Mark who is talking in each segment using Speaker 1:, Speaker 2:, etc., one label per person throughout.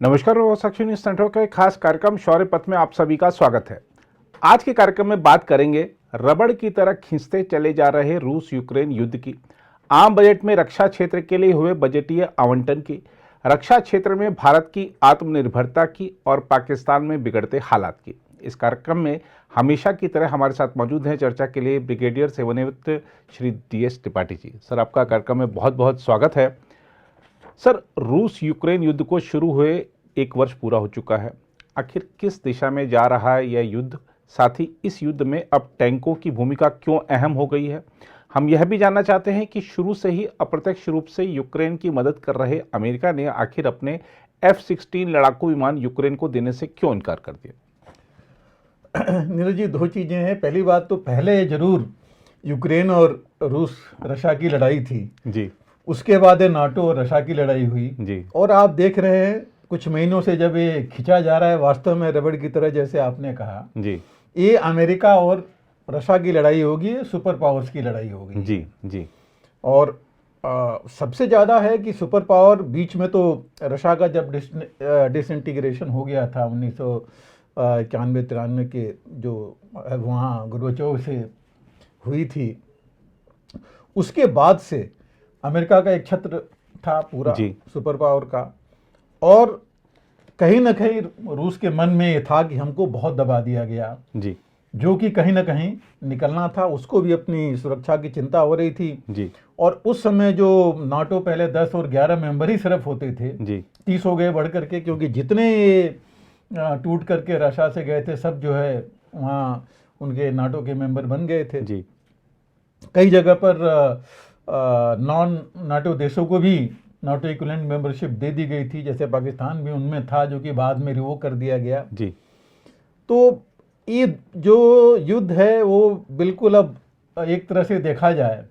Speaker 1: नमस्कार, वो साक्षी news centre का एक खास कार्यक्रम शौर्य पथ में आप सभी का स्वागत है। आज के कार्यक्रम में बात करेंगे रबड़ की तरह खींचते चले जा रहे रूस यूक्रेन युद्ध की, आम बजट में रक्षा क्षेत्र के लिए हुए बजटीय आवंटन की, रक्षा क्षेत्र में भारत की आत्मनिर्भरता की और पाकिस्तान में बिगड़ते हालात की। इस कार्यक्रम में हमेशा की तरह हमारे साथ मौजूद हैं चर्चा के लिए ब्रिगेडियर सेवानिवृत्त श्री DS त्रिपाठी जी। सर, आपका कार्यक्रम में बहुत बहुत स्वागत है। सर, रूस यूक्रेन युद्ध को शुरू हुए 1 वर्ष पूरा हो चुका है। आखिर किस दिशा में जा रहा है यह युद्ध? साथ ही इस युद्ध में अब टैंकों की भूमिका क्यों अहम हो गई है? हम यह भी जानना चाहते हैं कि शुरू से ही अप्रत्यक्ष रूप से यूक्रेन की मदद कर रहे अमेरिका ने आखिर अपने F-16 लड़ाकू विमान यूक्रेन को देने से क्यों इनकार कर दिया?
Speaker 2: नीरज जी, 2 चीज़ें हैं। पहली बात तो पहले जरूर यूक्रेन और रूस रशिया की लड़ाई थी
Speaker 1: जी।
Speaker 2: उसके बाद नाटो और रशिया की लड़ाई हुई
Speaker 1: जी।
Speaker 2: और आप देख रहे हैं कुछ महीनों से जब ये खिंचा जा रहा है वास्तव में रबड़ की तरह, जैसे आपने कहा
Speaker 1: जी।
Speaker 2: ये अमेरिका और रशिया की लड़ाई होगी, सुपर पावर्स की लड़ाई होगी।
Speaker 1: जी। जी।
Speaker 2: और सबसे ज़्यादा है कि सुपर पावर बीच में तो रशिया का जब डिसइंटीग्रेशन हो गया था 1991-93 के जो वहाँ गोर्बाचोव से हुई थी, उसके बाद से अमेरिका का एक छत्र था पूरा सुपर पावर का, और कहीं ना कहीं रूस के मन में ये था कि हमको बहुत दबा दिया गया जी, जो कि कहीं ना कहीं निकलना था। उसको भी अपनी सुरक्षा की चिंता हो रही थी जी। और उस समय जो नाटो पहले 10 और 11 मेंबर ही सिर्फ होते थे जी, 30 हो गए बढ़ करके, क्योंकि जितने ये टूट करके रशिया से गए थे सब जो है वहाँ उनके नाटो के मेंबर बन गए थे जी। कई जगह पर नॉन नाटो देशों को भी नाटो इक्विवेलेंट मेंबरशिप दे दी गई थी, जैसे पाकिस्तान भी उनमें था, जो कि बाद में रिवोक कर दिया गया जी। तो ये जो युद्ध है वो बिल्कुल अब एक तरह से देखा जाए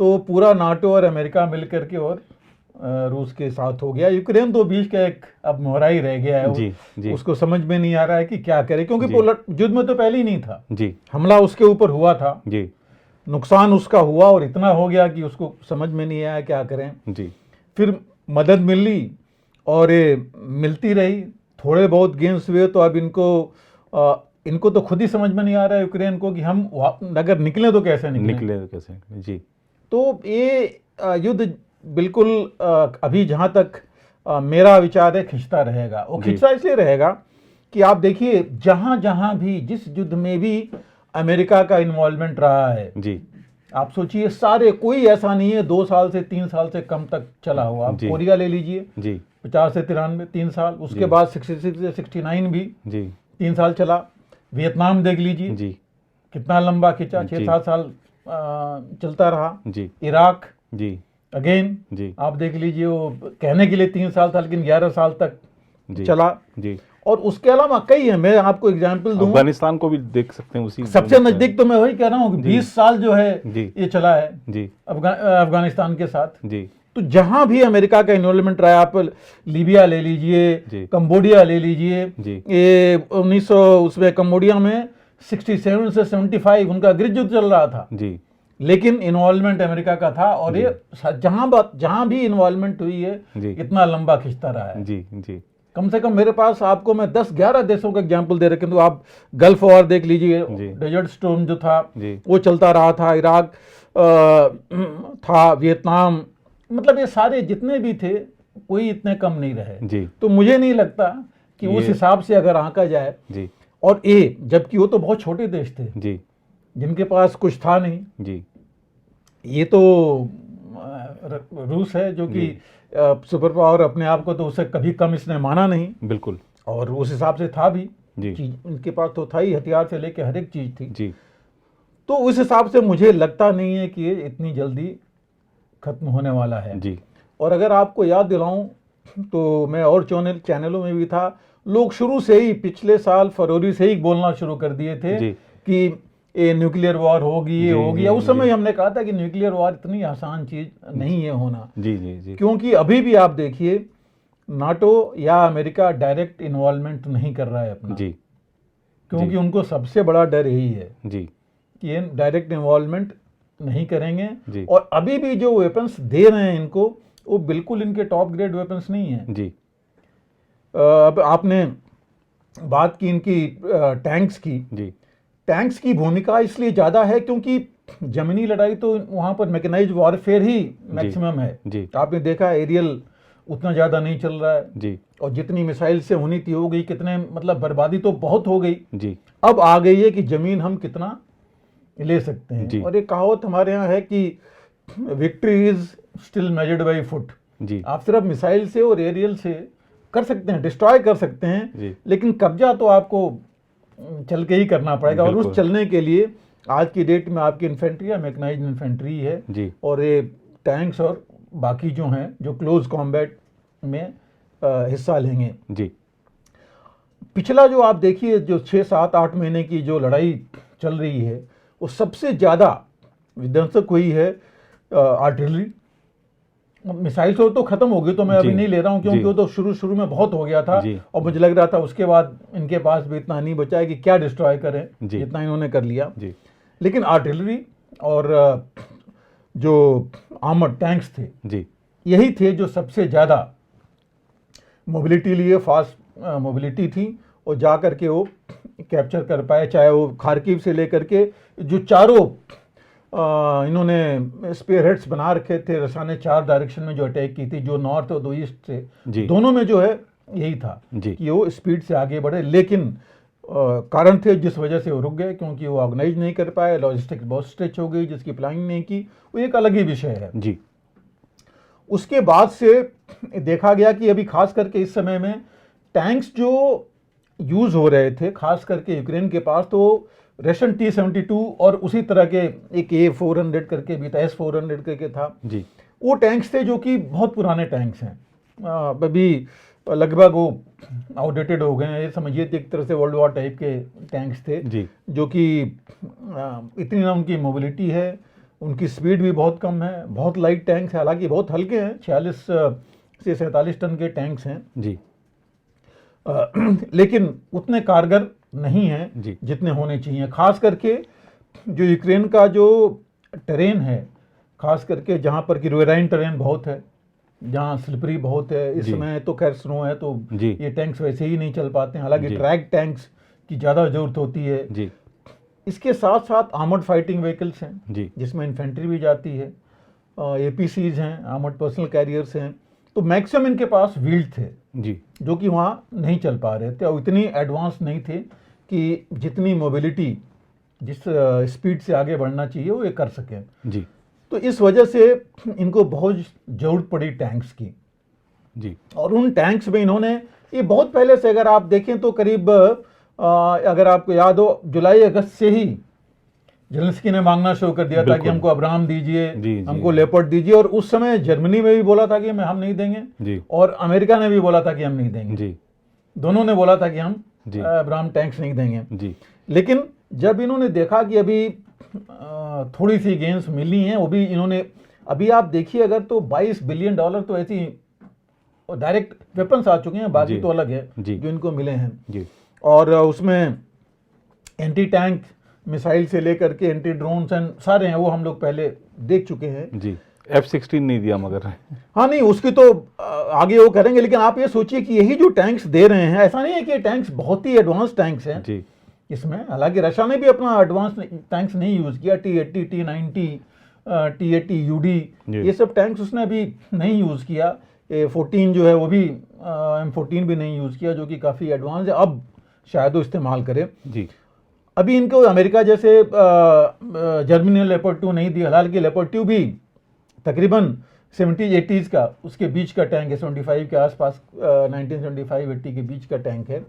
Speaker 2: तो पूरा नाटो और अमेरिका मिलकर के और रूस के साथ हो गया। यूक्रेन तो बीच का एक अब मोहरा ही रह गया है जी, जी। उसको समझ में नहीं आ रहा है कि क्या करे, क्योंकि युद्ध में तो पहले ही नहीं था जी, हमला उसके ऊपर हुआ था जी, नुकसान उसका हुआ और इतना हो गया कि उसको समझ में नहीं आया क्या करें जी। फिर मदद मिली और ये मिलती रही, थोड़े बहुत गेम्स हुए, तो अब इनको तो खुद ही समझ में नहीं आ रहा है यूक्रेन को कि हम अगर निकले तो कैसे निकले जी। तो ये युद्ध बिल्कुल अभी जहाँ तक मेरा विचार है खिंचता रहेगा। वो खिंचता इसलिए रहेगा कि आप देखिए जहाँ जहाँ भी जिस युद्ध में भी अमेरिका का इन्वॉल्वमेंट रहा है जी, आप सोचिए सारे, कोई ऐसा नहीं है 2 साल से 3 साल से कम तक चला हुआ। आप कोरिया ले लीजिए जी, 50 से 93 3 साल, उसके बाद 66 से 69 भी जी 3 साल चला। वियतनाम देख लीजिए जी, कितना लंबा खिंचा, 6-7 साल चलता रहा जी। इराक जी अगेन जी, आप देख लीजिए, वो कहने के लिए 3 साल था लेकिन 11 साल तक चला जी। और उसके अलावा कई है, मैं आपको एग्जांपल दूं,
Speaker 1: अफगानिस्तान को भी देख सकते हैं उसी
Speaker 2: सबसे नजदीक। तो मैं वही कह रहा हूँ कि 20 साल जो है ये चला है जी अफगानिस्तान के साथ जी। तो जहां भी अमेरिका का इन्वॉल्वमेंट रहा है, आप लीबिया ले लीजिए, कंबोडिया ले लीजिए, ये 1900 उसमें कंबोडिया में 67 से 75 उनका गृह युद्ध चल रहा था जी, लेकिन इन्वॉल्वमेंट अमेरिका का था। और ये जहां भी इन्वॉल्वमेंट हुई है इतना लंबा खिंचता रहा है जी जी। कम से कम मेरे पास आपको मैं 10-11 देशों का एग्जाम्पल दे रहे, किंतु आप गल्फ वॉर देख लीजिए, डेजर्ट स्टॉर्म जो था वो चलता रहा था, इराक था, वियतनाम, मतलब ये सारे जितने भी थे कोई इतने कम नहीं रहे जी। तो मुझे नहीं लगता कि उस हिसाब से अगर आंका जाए जी। और जबकि वो तो बहुत छोटे देश थे जी, जिनके पास कुछ था नहीं जी। ये तो रूस है जो कि सुपर पावर अपने आप को तो उससे कभी कम इसने माना नहीं बिल्कुल, और उस हिसाब से था भी जी, उनके पास तो था ही, हथियार से लेके हर एक चीज थी जी। तो उस हिसाब से मुझे लगता नहीं है कि ये इतनी जल्दी खत्म होने वाला है जी। और अगर आपको याद दिलाऊं तो मैं और चैनलों में भी था, लोग शुरू से ही पिछले साल फरवरी से ही बोलना शुरू कर दिए थे कि ये न्यूक्लियर वॉर होगी, ये होगी। उस समय हमने कहा था कि न्यूक्लियर वॉर इतनी आसान चीज नहीं है होना जी जी जी, क्योंकि अभी भी आप देखिए नाटो या अमेरिका डायरेक्ट इन्वॉल्वमेंट नहीं कर रहा है अपना जी, क्योंकि उनको सबसे बड़ा डर यही है जी कि ये डायरेक्ट इन्वॉल्वमेंट नहीं करेंगे जी। और अभी भी जो वेपन्स दे रहे हैं इनको, वो बिल्कुल इनके टॉप ग्रेड वेपन्स नहीं है जी। अब आपने बात की इनकी टैंक्स की।
Speaker 1: जी
Speaker 2: टैंक्स की भूमिका इसलिए ज़्यादा है क्योंकि जमीनी लड़ाई तो वहाँ पर मैकेनाइज्ड वॉरफेयर ही मैक्सिमम है।
Speaker 1: जी
Speaker 2: आपने देखा एरियल उतना ज़्यादा नहीं चल रहा है
Speaker 1: जी
Speaker 2: और जितनी मिसाइल से होनी थी हो गई, कितने मतलब बर्बादी तो बहुत हो गई।
Speaker 1: जी
Speaker 2: अब आ गई है कि जमीन हम कितना ले सकते
Speaker 1: जी।
Speaker 2: हैं। और एक कहावत हमारे यहाँ है कि victory is still measured by foot.
Speaker 1: जी
Speaker 2: आप सिर्फ मिसाइल से और एरियल से कर सकते हैं, डिस्ट्रॉय कर सकते हैं,
Speaker 1: जी
Speaker 2: लेकिन कब्जा तो आपको चल के ही करना पड़ेगा। और उस
Speaker 1: बिल्कुल।
Speaker 2: चलने के लिए आज की डेट में आपकी इन्फेंट्री या मैकेनाइज्ड इन्फेंट्री है
Speaker 1: जी
Speaker 2: और ये टैंक्स और बाकी जो हैं जो क्लोज कॉम्बैट में हिस्सा लेंगे।
Speaker 1: जी
Speaker 2: पिछला जो आप देखिए जो 6-7-8 महीने की जो लड़ाई चल रही है वो सबसे ज़्यादा विध्वंसक हुई है आर्टिलरी। मिसाइल तो खत्म हो गई तो मैं अभी
Speaker 1: जी,
Speaker 2: नहीं ले रहा हूँ क्योंकि
Speaker 1: जी।
Speaker 2: वो तो शुरू में बहुत हो गया था
Speaker 1: जी।
Speaker 2: और मुझे लग रहा था उसके बाद इनके पास भी इतना नहीं बचा है कि क्या डिस्ट्रॉय करें,
Speaker 1: जी।
Speaker 2: जितना इन्होंने कर लिया।
Speaker 1: जी
Speaker 2: लेकिन आर्टिलरी और जो आर्मर्ड टैंक्स थे
Speaker 1: जी
Speaker 2: यही थे जो सबसे ज़्यादा मोबिलिटी लिए, फास्ट मोबिलिटी थी और जा करके वो कैप्चर कर पाए। चाहे वो खारकिव से लेकर के जो चारों इन्होंने स्पेयर हेड्स बना रखे थे, रसा ने 4 डायरेक्शन में जो अटैक की थी, जो नॉर्थ और 2 ईस्ट से,
Speaker 1: जी।
Speaker 2: दोनों में जो है यही था
Speaker 1: जी।
Speaker 2: कि वो स्पीड से आगे बढ़े। लेकिन कारण थे जिस वजह से वो रुक गए, क्योंकि वो ऑर्गेनाइज नहीं कर पाए, लॉजिस्टिक्स बहुत स्ट्रेच हो गई, जिसकी प्लानिंग नहीं की, वो एक अलग ही विषय है।
Speaker 1: जी
Speaker 2: उसके बाद से देखा गया कि अभी खास करके इस समय में टैंक्स जो यूज हो रहे थे खास करके यूक्रेन के पास, तो रशियन T-72 और उसी तरह के एक A400 करके भी था, S400 करके था।
Speaker 1: जी
Speaker 2: वो टैंक्स थे जो कि बहुत पुराने टैंक्स हैं, अभी लगभग वो आउटडेटेड हो गए हैं। ये समझिए एक तरह से वर्ल्ड वॉर टाइप के टैंक्स थे
Speaker 1: जी
Speaker 2: जो कि इतनी ना उनकी मोबिलिटी है, उनकी स्पीड भी बहुत कम है, बहुत लाइट टैंक्स है, हालांकि बहुत हल्के हैं, 46 से 47 टन के टैंक्स हैं।
Speaker 1: जी
Speaker 2: लेकिन उतने कारगर नहीं हैं
Speaker 1: जी
Speaker 2: जितने होने चाहिए। खास करके जो यूक्रेन का जो टेरेन है, खास करके जहाँ पर कि रिवराइन टेरेन बहुत है, जहाँ स्लिपरी बहुत है, इस
Speaker 1: जी।
Speaker 2: समय तो खैर स्नो है तो
Speaker 1: जी।
Speaker 2: ये टैंक्स वैसे ही नहीं चल पाते हैं, हालांकि
Speaker 1: जी।
Speaker 2: ट्रैक टैंक्स की ज़्यादा जरूरत होती है।
Speaker 1: जी
Speaker 2: इसके साथ साथ आर्मर्ड फाइटिंग व्हीकल्स हैं
Speaker 1: जी
Speaker 2: जिसमें इन्फेंट्री भी जाती है, APCs हैं, आर्मर्ड पर्सनल कैरियर्स हैं। तो मैक्सिमम इनके पास व्हील्ड थे
Speaker 1: जी
Speaker 2: जो कि वहाँ नहीं चल पा रहे थे और इतनी एडवांस नहीं थे कि जितनी मोबिलिटी, जिस स्पीड से आगे बढ़ना चाहिए वो ये कर सकें।
Speaker 1: जी
Speaker 2: तो इस वजह से इनको बहुत ज़रूरत पड़ी टैंक्स की।
Speaker 1: जी
Speaker 2: और उन टैंक्स में इन्होंने ये बहुत पहले से, अगर आप देखें तो करीब अगर आपको याद हो, जुलाई अगस्त से ही जेलेंस्की ने मांगना शुरू कर दिया था कि हमको अब्राहम दीजिए,
Speaker 1: जी,
Speaker 2: हमको लेपर्ड दीजिए। और उस समय जर्मनी में भी बोला था कि हम नहीं देंगे
Speaker 1: जी
Speaker 2: और अमेरिका ने भी बोला था कि हम नहीं देंगे।
Speaker 1: जी
Speaker 2: दोनों ने बोला था कि हम
Speaker 1: जी
Speaker 2: अब्राहम टैंक्स नहीं देंगे।
Speaker 1: जी
Speaker 2: लेकिन जब इन्होंने देखा कि अभी थोड़ी सी गेंस मिली हैं, वो भी इन्होंने, अभी आप देखिए अगर तो $22 बिलियन तो ऐसी डायरेक्ट वेपन्स आ चुके हैं, बाकी
Speaker 1: जी।
Speaker 2: तो अलग है
Speaker 1: जी।
Speaker 2: जो इनको मिले हैं।
Speaker 1: जी
Speaker 2: और उसमें एंटी टैंक मिसाइल से लेकर के एंटी ड्रोन्स एंड सारे हैं, वो हम लोग पहले देख चुके हैं।
Speaker 1: जी F-16 नहीं दिया मगर।
Speaker 2: हाँ नहीं, उसकी तो आगे वो करेंगे। लेकिन आप ये सोचिए कि यही जो टैंक्स दे रहे हैं, ऐसा नहीं है कि ये टैंक्स बहुत ही एडवांस टैंक्स हैं
Speaker 1: जी
Speaker 2: इसमें। हालांकि रशिया ने भी अपना एडवांस टैंक्स नहीं यूज़ किया, T-80, T-90, T-80 UD, ये सब टैंक्स उसने अभी नहीं यूज़ किया। A14 जो है वो भी, M14 भी नहीं यूज़ किया, जो कि काफ़ी एडवांस है, अब शायद वो इस्तेमाल करे।
Speaker 1: जी
Speaker 2: अभी इनको अमेरिका जैसे जर्मनी ने लेपर्ड 2 नहीं दिया, हालांकि लेपर्ड 2 भी तकरीबन 70-80s का उसके बीच का टैंक है, 75 के आसपास, 1975-80 के बीच का टैंक है,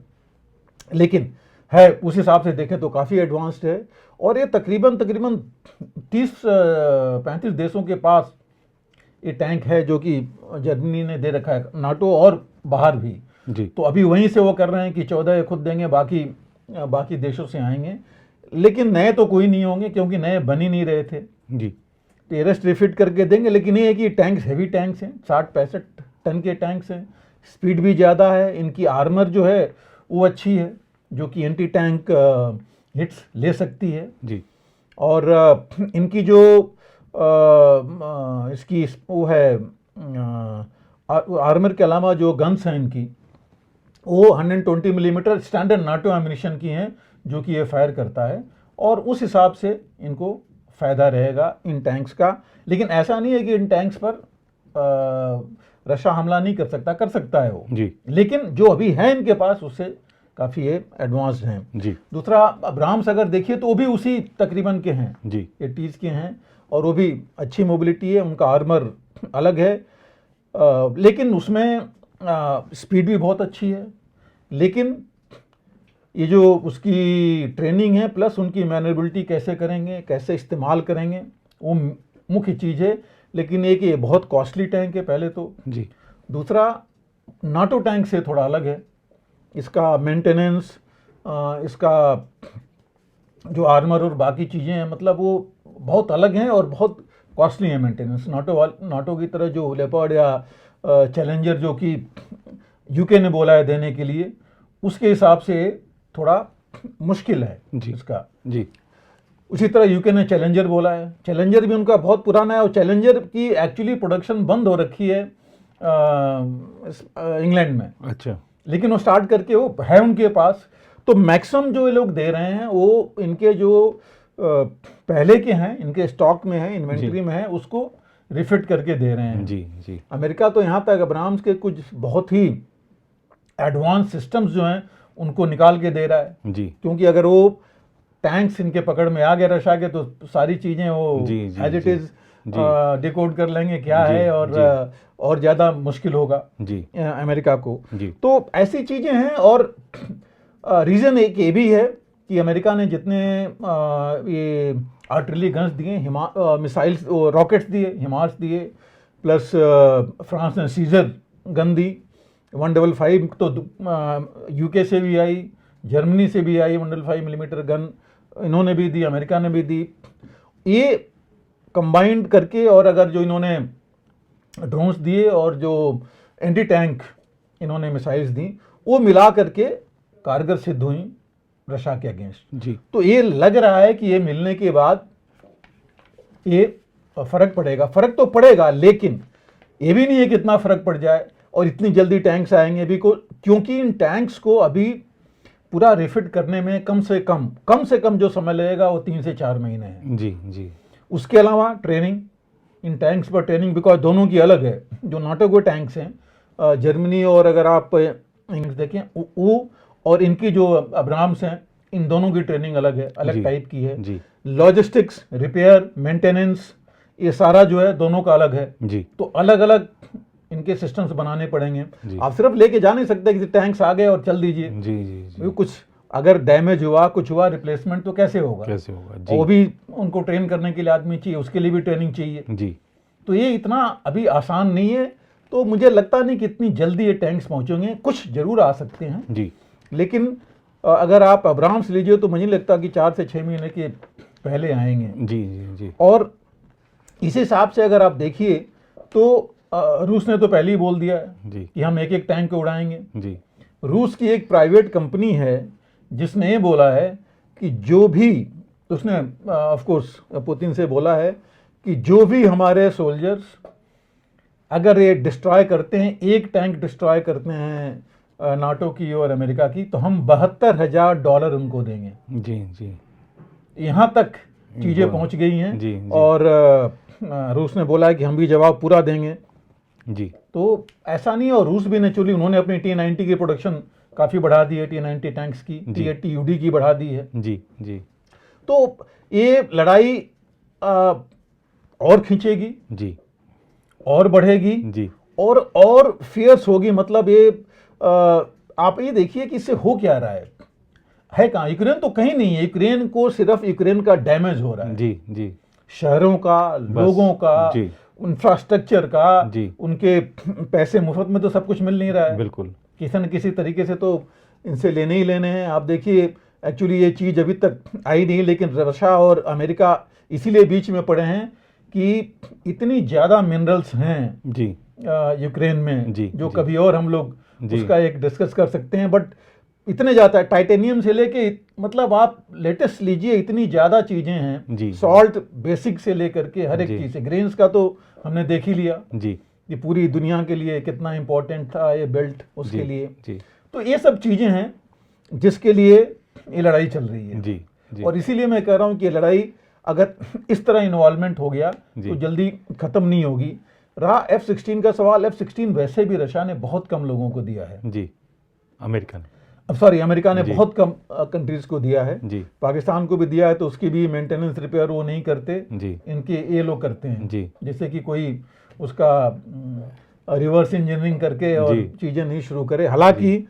Speaker 2: लेकिन है उस हिसाब से देखें तो काफ़ी एडवांस्ड है। और ये तकरीबन 30-35 देशों के पास ये टैंक है जो कि जर्मनी ने दे रखा है, नाटो और बाहर भी।
Speaker 1: जी
Speaker 2: तो अभी वहीं से वो कर रहे हैं कि 14 खुद देंगे, बाकी देशों से आएंगे। लेकिन नए तो कोई नहीं होंगे क्योंकि नए बन ही नहीं रहे थे।
Speaker 1: जी
Speaker 2: तो रेस्ट रिफिट करके देंगे। लेकिन ये है कि टैंक्स हैवी टैंक्स हैं, 60-65 टन के टैंक्स हैं, स्पीड भी ज़्यादा है, इनकी आर्मर जो है वो अच्छी है जो कि एंटी टैंक हिट्स ले सकती है।
Speaker 1: जी
Speaker 2: और इनकी जो इसकी वो है आर्मर के अलावा जो गन्स हैं इनकी, वो 120 मिलीमीटर स्टैंडर्ड नाटो एमिनिशन की हैं जो कि ये फायर करता है, और उस हिसाब से इनको फायदा रहेगा इन टैंक्स का। लेकिन ऐसा नहीं है कि इन टैंक्स पर रशिया हमला नहीं कर सकता, कर सकता है वो
Speaker 1: जी।
Speaker 2: लेकिन जो अभी है इनके पास उससे काफी ये एडवांस्ड हैं
Speaker 1: जी।
Speaker 2: दूसरा अब्राम्स अगर देखिए तो वो भी उसी तकरीबन के हैं
Speaker 1: जी।
Speaker 2: 80s के हैं, और वो भी अच्छी मोबिलिटी है, उनका आर्मर अलग है, लेकिन उसमें स्पीड भी बहुत अच्छी है। लेकिन ये जो उसकी ट्रेनिंग है प्लस उनकी मैनेबिलिटी कैसे करेंगे, कैसे इस्तेमाल करेंगे, वो मुख्य चीज़ है। लेकिन एक ये बहुत कॉस्टली टैंक है पहले तो
Speaker 1: जी।
Speaker 2: दूसरा नाटो टैंक से थोड़ा अलग है, इसका मेंटेनेंस, इसका जो आर्मर और बाकी चीज़ें हैं मतलब वो बहुत अलग हैं और बहुत कॉस्टली है मेंटेनेंस। नाटो की तरह जो लेपर्ड या चैलेंजर जो कि यूके ने बोला है देने के लिए, उसके हिसाब से थोड़ा मुश्किल है
Speaker 1: जी।
Speaker 2: इसका।
Speaker 1: जी।
Speaker 2: उसी तरह यूके ने चैलेंजर बोला है, चैलेंजर भी उनका बहुत पुराना है, और चैलेंजर की एक्चुअली प्रोडक्शन बंद हो रखी है इंग्लैंड में।
Speaker 1: अच्छा।
Speaker 2: लेकिन वो स्टार्ट करके वो है उनके पास, तो मैक्सिमम जो ये लोग दे रहे हैं वो इनके जो पहले के हैं, इनके स्टॉक में है, इन्वेंट्री में है, उसको रिफिट करके दे रहे हैं।
Speaker 1: जी। जी।
Speaker 2: अमेरिका तो यहाँ तक अब्राम्स के कुछ बहुत ही एडवांस सिस्टम्स जो हैं उनको निकाल के दे रहा है।
Speaker 1: जी।
Speaker 2: क्योंकि अगर वो टैंक्स इनके पकड़ में आ गए रशिया के तो सारी चीज़ें वो एज इट इज़ डिकोड कर लेंगे क्या है, और ज़्यादा मुश्किल होगा
Speaker 1: जी
Speaker 2: अमेरिका को।
Speaker 1: जी।
Speaker 2: तो ऐसी चीज़ें हैं, और रीज़न एक ये भी है कि अमेरिका ने जितने ये आर्टिलरी गन्स दिए, मिसाइल्स, रॉकेट्स दिए, हिमार्स दिए, प्लस फ्रांस ने सीजर गन दी 155, तो यूके से भी आई, जर्मनी से भी आई 155 मिलीमीटर गन, इन्होंने भी दी, अमेरिका ने भी दी। ये कंबाइंड करके, और अगर जो इन्होंने ड्रोन्स दिए और जो एंटी टैंक इन्होंने मिसाइल्स दी, वो मिला करके कारगर सिद्ध हुई रशिया के अगेंस्ट।
Speaker 1: जी।
Speaker 2: तो ये लग रहा है कि ये मिलने के बाद ये फर्क पड़ेगा, फर्क तो पड़ेगा, लेकिन ये भी नहीं है कि इतना फर्क पड़ जाए और इतनी जल्दी टैंक्स आएंगे अभी को, क्योंकि इन टैंक्स को अभी पूरा रिफिट करने में कम से कम जो समय लगेगा वो 3 से 4 महीने है।
Speaker 1: जी। जी।
Speaker 2: उसके अलावा ट्रेनिंग, इन टैंक्स पर ट्रेनिंग, बिकॉज दोनों की अलग है। जो नाटो के टैंक्स हैं जर्मनी, और अगर आप इंग्लिश देखें वो, और इनकी जो अब्राम्स हैं, इन दोनों की ट्रेनिंग अलग है, अलग टाइप की है।
Speaker 1: जी।
Speaker 2: लॉजिस्टिक्स, रिपेयर, मेंटेनेंस, ये सारा जो है दोनों का अलग है।
Speaker 1: जी।
Speaker 2: तो अलग अलग इनके सिस्टम्स बनाने पड़ेंगे।
Speaker 1: जी।
Speaker 2: आप सिर्फ लेके जा नहीं सकते कि टैंक्स आ गए और चल दीजिए।
Speaker 1: जी। जी। जी।
Speaker 2: कुछ अगर डैमेज हुआ, कुछ हुआ, रिप्लेसमेंट तो कैसे होगा?
Speaker 1: जी।
Speaker 2: वो भी उनको ट्रेन करने के लिए आदमी चाहिए, उसके लिए भी ट्रेनिंग चाहिए।
Speaker 1: जी।
Speaker 2: तो ये इतना अभी आसान नहीं है, तो मुझे लगता नहीं कि इतनी जल्दी ये टैंक्स पहुंचेंगे। कुछ जरूर आ सकते हैं
Speaker 1: जी।
Speaker 2: लेकिन अगर आप अब्राम्स लीजिए तो मुझे लगता है कि 4 से 6 महीने के पहले आएंगे।
Speaker 1: जी। जी। जी।
Speaker 2: और इस हिसाब से अगर आप देखिए तो रूस ने तो पहले ही बोल दिया है
Speaker 1: जी
Speaker 2: कि हम एक एक टैंक को उड़ाएंगे।
Speaker 1: जी।
Speaker 2: रूस की एक प्राइवेट कंपनी है जिसने ये बोला है कि जो भी, उसने ऑफ कोर्स पुतिन से बोला है कि जो भी हमारे सोल्जर्स अगर ये डिस्ट्रॉय करते हैं, एक टैंक डिस्ट्रॉय करते हैं नाटो की और अमेरिका की, तो हम $72,000 उनको देंगे।
Speaker 1: जी। जी।
Speaker 2: यहाँ तक चीज़ें पहुँच गई हैं।
Speaker 1: जी। जी।
Speaker 2: और रूस ने बोला है कि हम भी जवाब पूरा देंगे।
Speaker 1: जी।
Speaker 2: तो ऐसा नहीं है, और रूस भी नेचुरली उन्होंने अपनी T-90 की प्रोडक्शन काफ़ी बढ़ा दी है, T-90 टैंक्स की, T-80 UD की बढ़ा दी है।
Speaker 1: जी। जी।
Speaker 2: तो ये लड़ाई और खींचेगी
Speaker 1: जी।
Speaker 2: और बढ़ेगी
Speaker 1: जी।
Speaker 2: और फियर्स होगी। मतलब ये आप ये देखिए कि इससे हो क्या रहा है कहाँ? यूक्रेन तो कहीं नहीं है, यूक्रेन को सिर्फ यूक्रेन का डैमेज हो रहा है।
Speaker 1: जी। जी।
Speaker 2: शहरों का, लोगों का, इंफ्रास्ट्रक्चर का, उनके पैसे मुफ्त में तो सब कुछ मिल नहीं रहा है।
Speaker 1: बिल्कुल,
Speaker 2: किसी न किसी तरीके से तो इनसे लेने ही लेने हैं। आप देखिए एक्चुअली ये चीज़ अभी तक आई नहीं, लेकिन रशिया और अमेरिका इसीलिए बीच में पड़े हैं कि इतनी ज़्यादा मिनरल्स हैं
Speaker 1: जी
Speaker 2: यूक्रेन में,
Speaker 1: जी,
Speaker 2: जो
Speaker 1: जी,
Speaker 2: कभी और हम लोग उसका एक डिस्कस कर सकते हैं। बट इतने ज़्यादा टाइटेनियम से लेके, मतलब आप लेटेस्ट लीजिए, इतनी ज़्यादा चीज़ें हैं, सॉल्ट बेसिक से लेकर के हर एक चीज़ से, ग्रेन्स का तो हमने देख ही लिया
Speaker 1: जी,
Speaker 2: ये पूरी दुनिया के लिए कितना इम्पोर्टेंट था ये बेल्ट, उसके लिए। तो ये सब चीजें हैं जिसके लिए ये लड़ाई चल रही है।
Speaker 1: जी, जी।
Speaker 2: और इसीलिए मैं कह रहा हूं कि ये लड़ाई अगर इस तरह इन्वॉल्वमेंट हो गया तो जल्दी खत्म नहीं होगी। रहा F-16 का सवाल, F-16 वैसे भी रशिया ने बहुत कम लोगों को दिया है
Speaker 1: जी,
Speaker 2: अमेरिका ने बहुत कम कंट्रीज को दिया है
Speaker 1: जी।
Speaker 2: पाकिस्तान को भी दिया है, तो उसकी भी मेंटेनेंस रिपेयर वो नहीं करते
Speaker 1: जी।
Speaker 2: इनके ये लोग करते हैं
Speaker 1: जी।
Speaker 2: जैसे कि कोई उसका रिवर्स इंजीनियरिंग करके और चीजें नहीं शुरू करे। हालांकि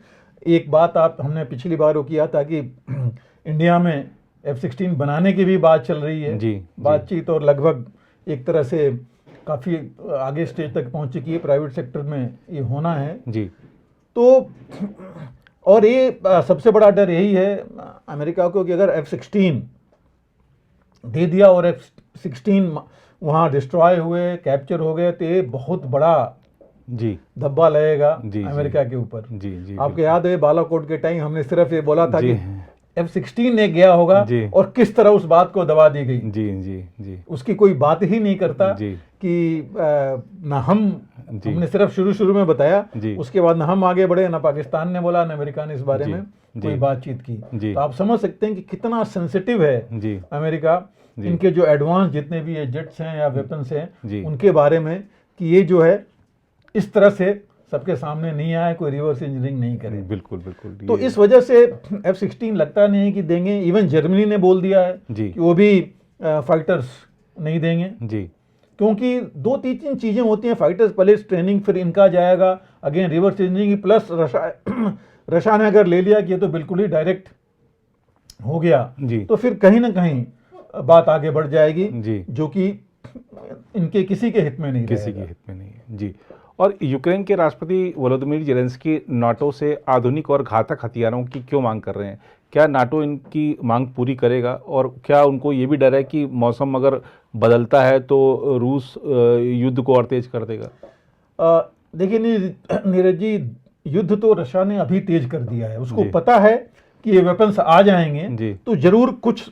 Speaker 2: एक बात हमने पिछली बार वो किया था कि इंडिया में F-16 बनाने की भी बात चल रही है
Speaker 1: जी,
Speaker 2: बातचीत, और लगभग एक तरह से काफी आगे स्टेज तक पहुंच चुकी है, प्राइवेट सेक्टर में ये होना है
Speaker 1: जी।
Speaker 2: तो और ये सबसे बड़ा डर यही है अमेरिका को कि अगर F-16 दे दिया और F-16 वहाँ डिस्ट्रॉय हुए, कैप्चर हो गए, तो ये बहुत बड़ा
Speaker 1: जी
Speaker 2: धब्बा लगेगा
Speaker 1: जी,
Speaker 2: अमेरिका के ऊपर।
Speaker 1: जी, जी।
Speaker 2: आपको याद है बालाकोट के टाइम हमने सिर्फ ये बोला था
Speaker 1: जी,
Speaker 2: कि F-16 ने गया होगा और किस तरह उस बात को दबा दी गई।
Speaker 1: जी, जी, जी।
Speaker 2: उसकी कोई बात ही नहीं करता
Speaker 1: जी।
Speaker 2: कि ना हमने सिर्फ शुरू में बताया, उसके बाद ना हम आगे बढ़े, ना पाकिस्तान ने बोला, ना अमेरिका ने इस बारे में कोई बातचीत की। तो आप समझ सकते हैं कि कितना सेंसिटिव है अमेरिका, इनके जो एडवांस जितने भी जेट्स हैं या वेपन्स हैं उनके बारे में, कि ये जो है इस तरह से सबके सामने नहीं आए, कोई रिवर्स इंजीनियरिंग नहीं करे।
Speaker 1: बिल्कुल बिल्कुल।
Speaker 2: तो इस वजह से F-16 लगता नहीं है कि देंगे। इवन जर्मनी ने बोल दिया है कि वो भी फाइटर्स नहीं देंगे
Speaker 1: जी,
Speaker 2: क्योंकि 2-3 चीजें होती हैं, फाइटर्स पहले ट्रेनिंग, फिर इनका जाएगा again reverse engineering, plus Russia ने अगर ले लिया कि ये तो बिल्कुल ही डायरेक्ट हो गया तो फिर कहीं ना कहीं बात आगे बढ़ जाएगी जी, जो कि इनके किसी के हित में नहीं,
Speaker 1: किसी के हित में नहीं है जी। और यूक्रेन के राष्ट्रपति वोलोदिमीर ज़ेलेंस्की नाटो से आधुनिक और घातक हथियारों की क्यों मांग कर रहे हैं? क्या नाटो इनकी मांग पूरी करेगा? और क्या उनको ये भी डर है कि मौसम अगर बदलता है तो रूस युद्ध को और तेज कर देगा?
Speaker 2: देखिए नीरज जी, युद्ध तो रशिया ने अभी तेज कर दिया है। उसको पता है कि ये वेपन्स आ जाएंगे तो जरूर कुछ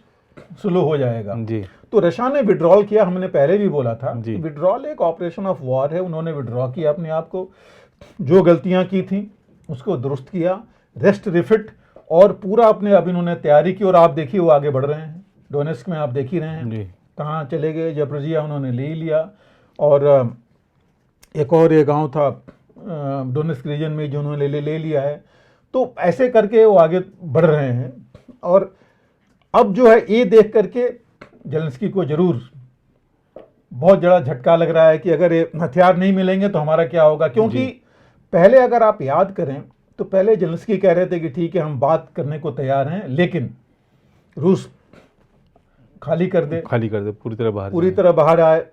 Speaker 2: स्लो हो जाएगा जी। तो रशिया ने विड्रॉल किया, हमने पहले भी बोला था विड्रॉल एक ऑपरेशन ऑफ वॉर है। उन्होंने विड्रॉ किया अपने आप को, जो गलतियां की थी उसको दुरुस्त किया, रेस्ट रिफिट, और पूरा अपने अब इन्होंने तैयारी की। और आप देखिए वो आगे बढ़ रहे हैं। डोनेस्क में आप देख ही रहे हैं कहाँ चले गए, जपरोजिया उन्होंने ले ही लिया, और एक और ये गांव था डोनेस्क रीजन में जो उन्होंने ले लिया है। तो ऐसे करके वो आगे बढ़ रहे हैं। और अब जो है ये देख करके ज़ेलेंस्की को जरूर बहुत बड़ा झटका लग रहा है कि अगर ये हथियार नहीं मिलेंगे तो हमारा क्या होगा। क्योंकि पहले अगर आप याद करें तो पहले ज़ेलेंस्की कह रहे थे कि ठीक है हम बात करने को तैयार हैं, लेकिन रूस खाली कर दे पूरी तरह बाहर आए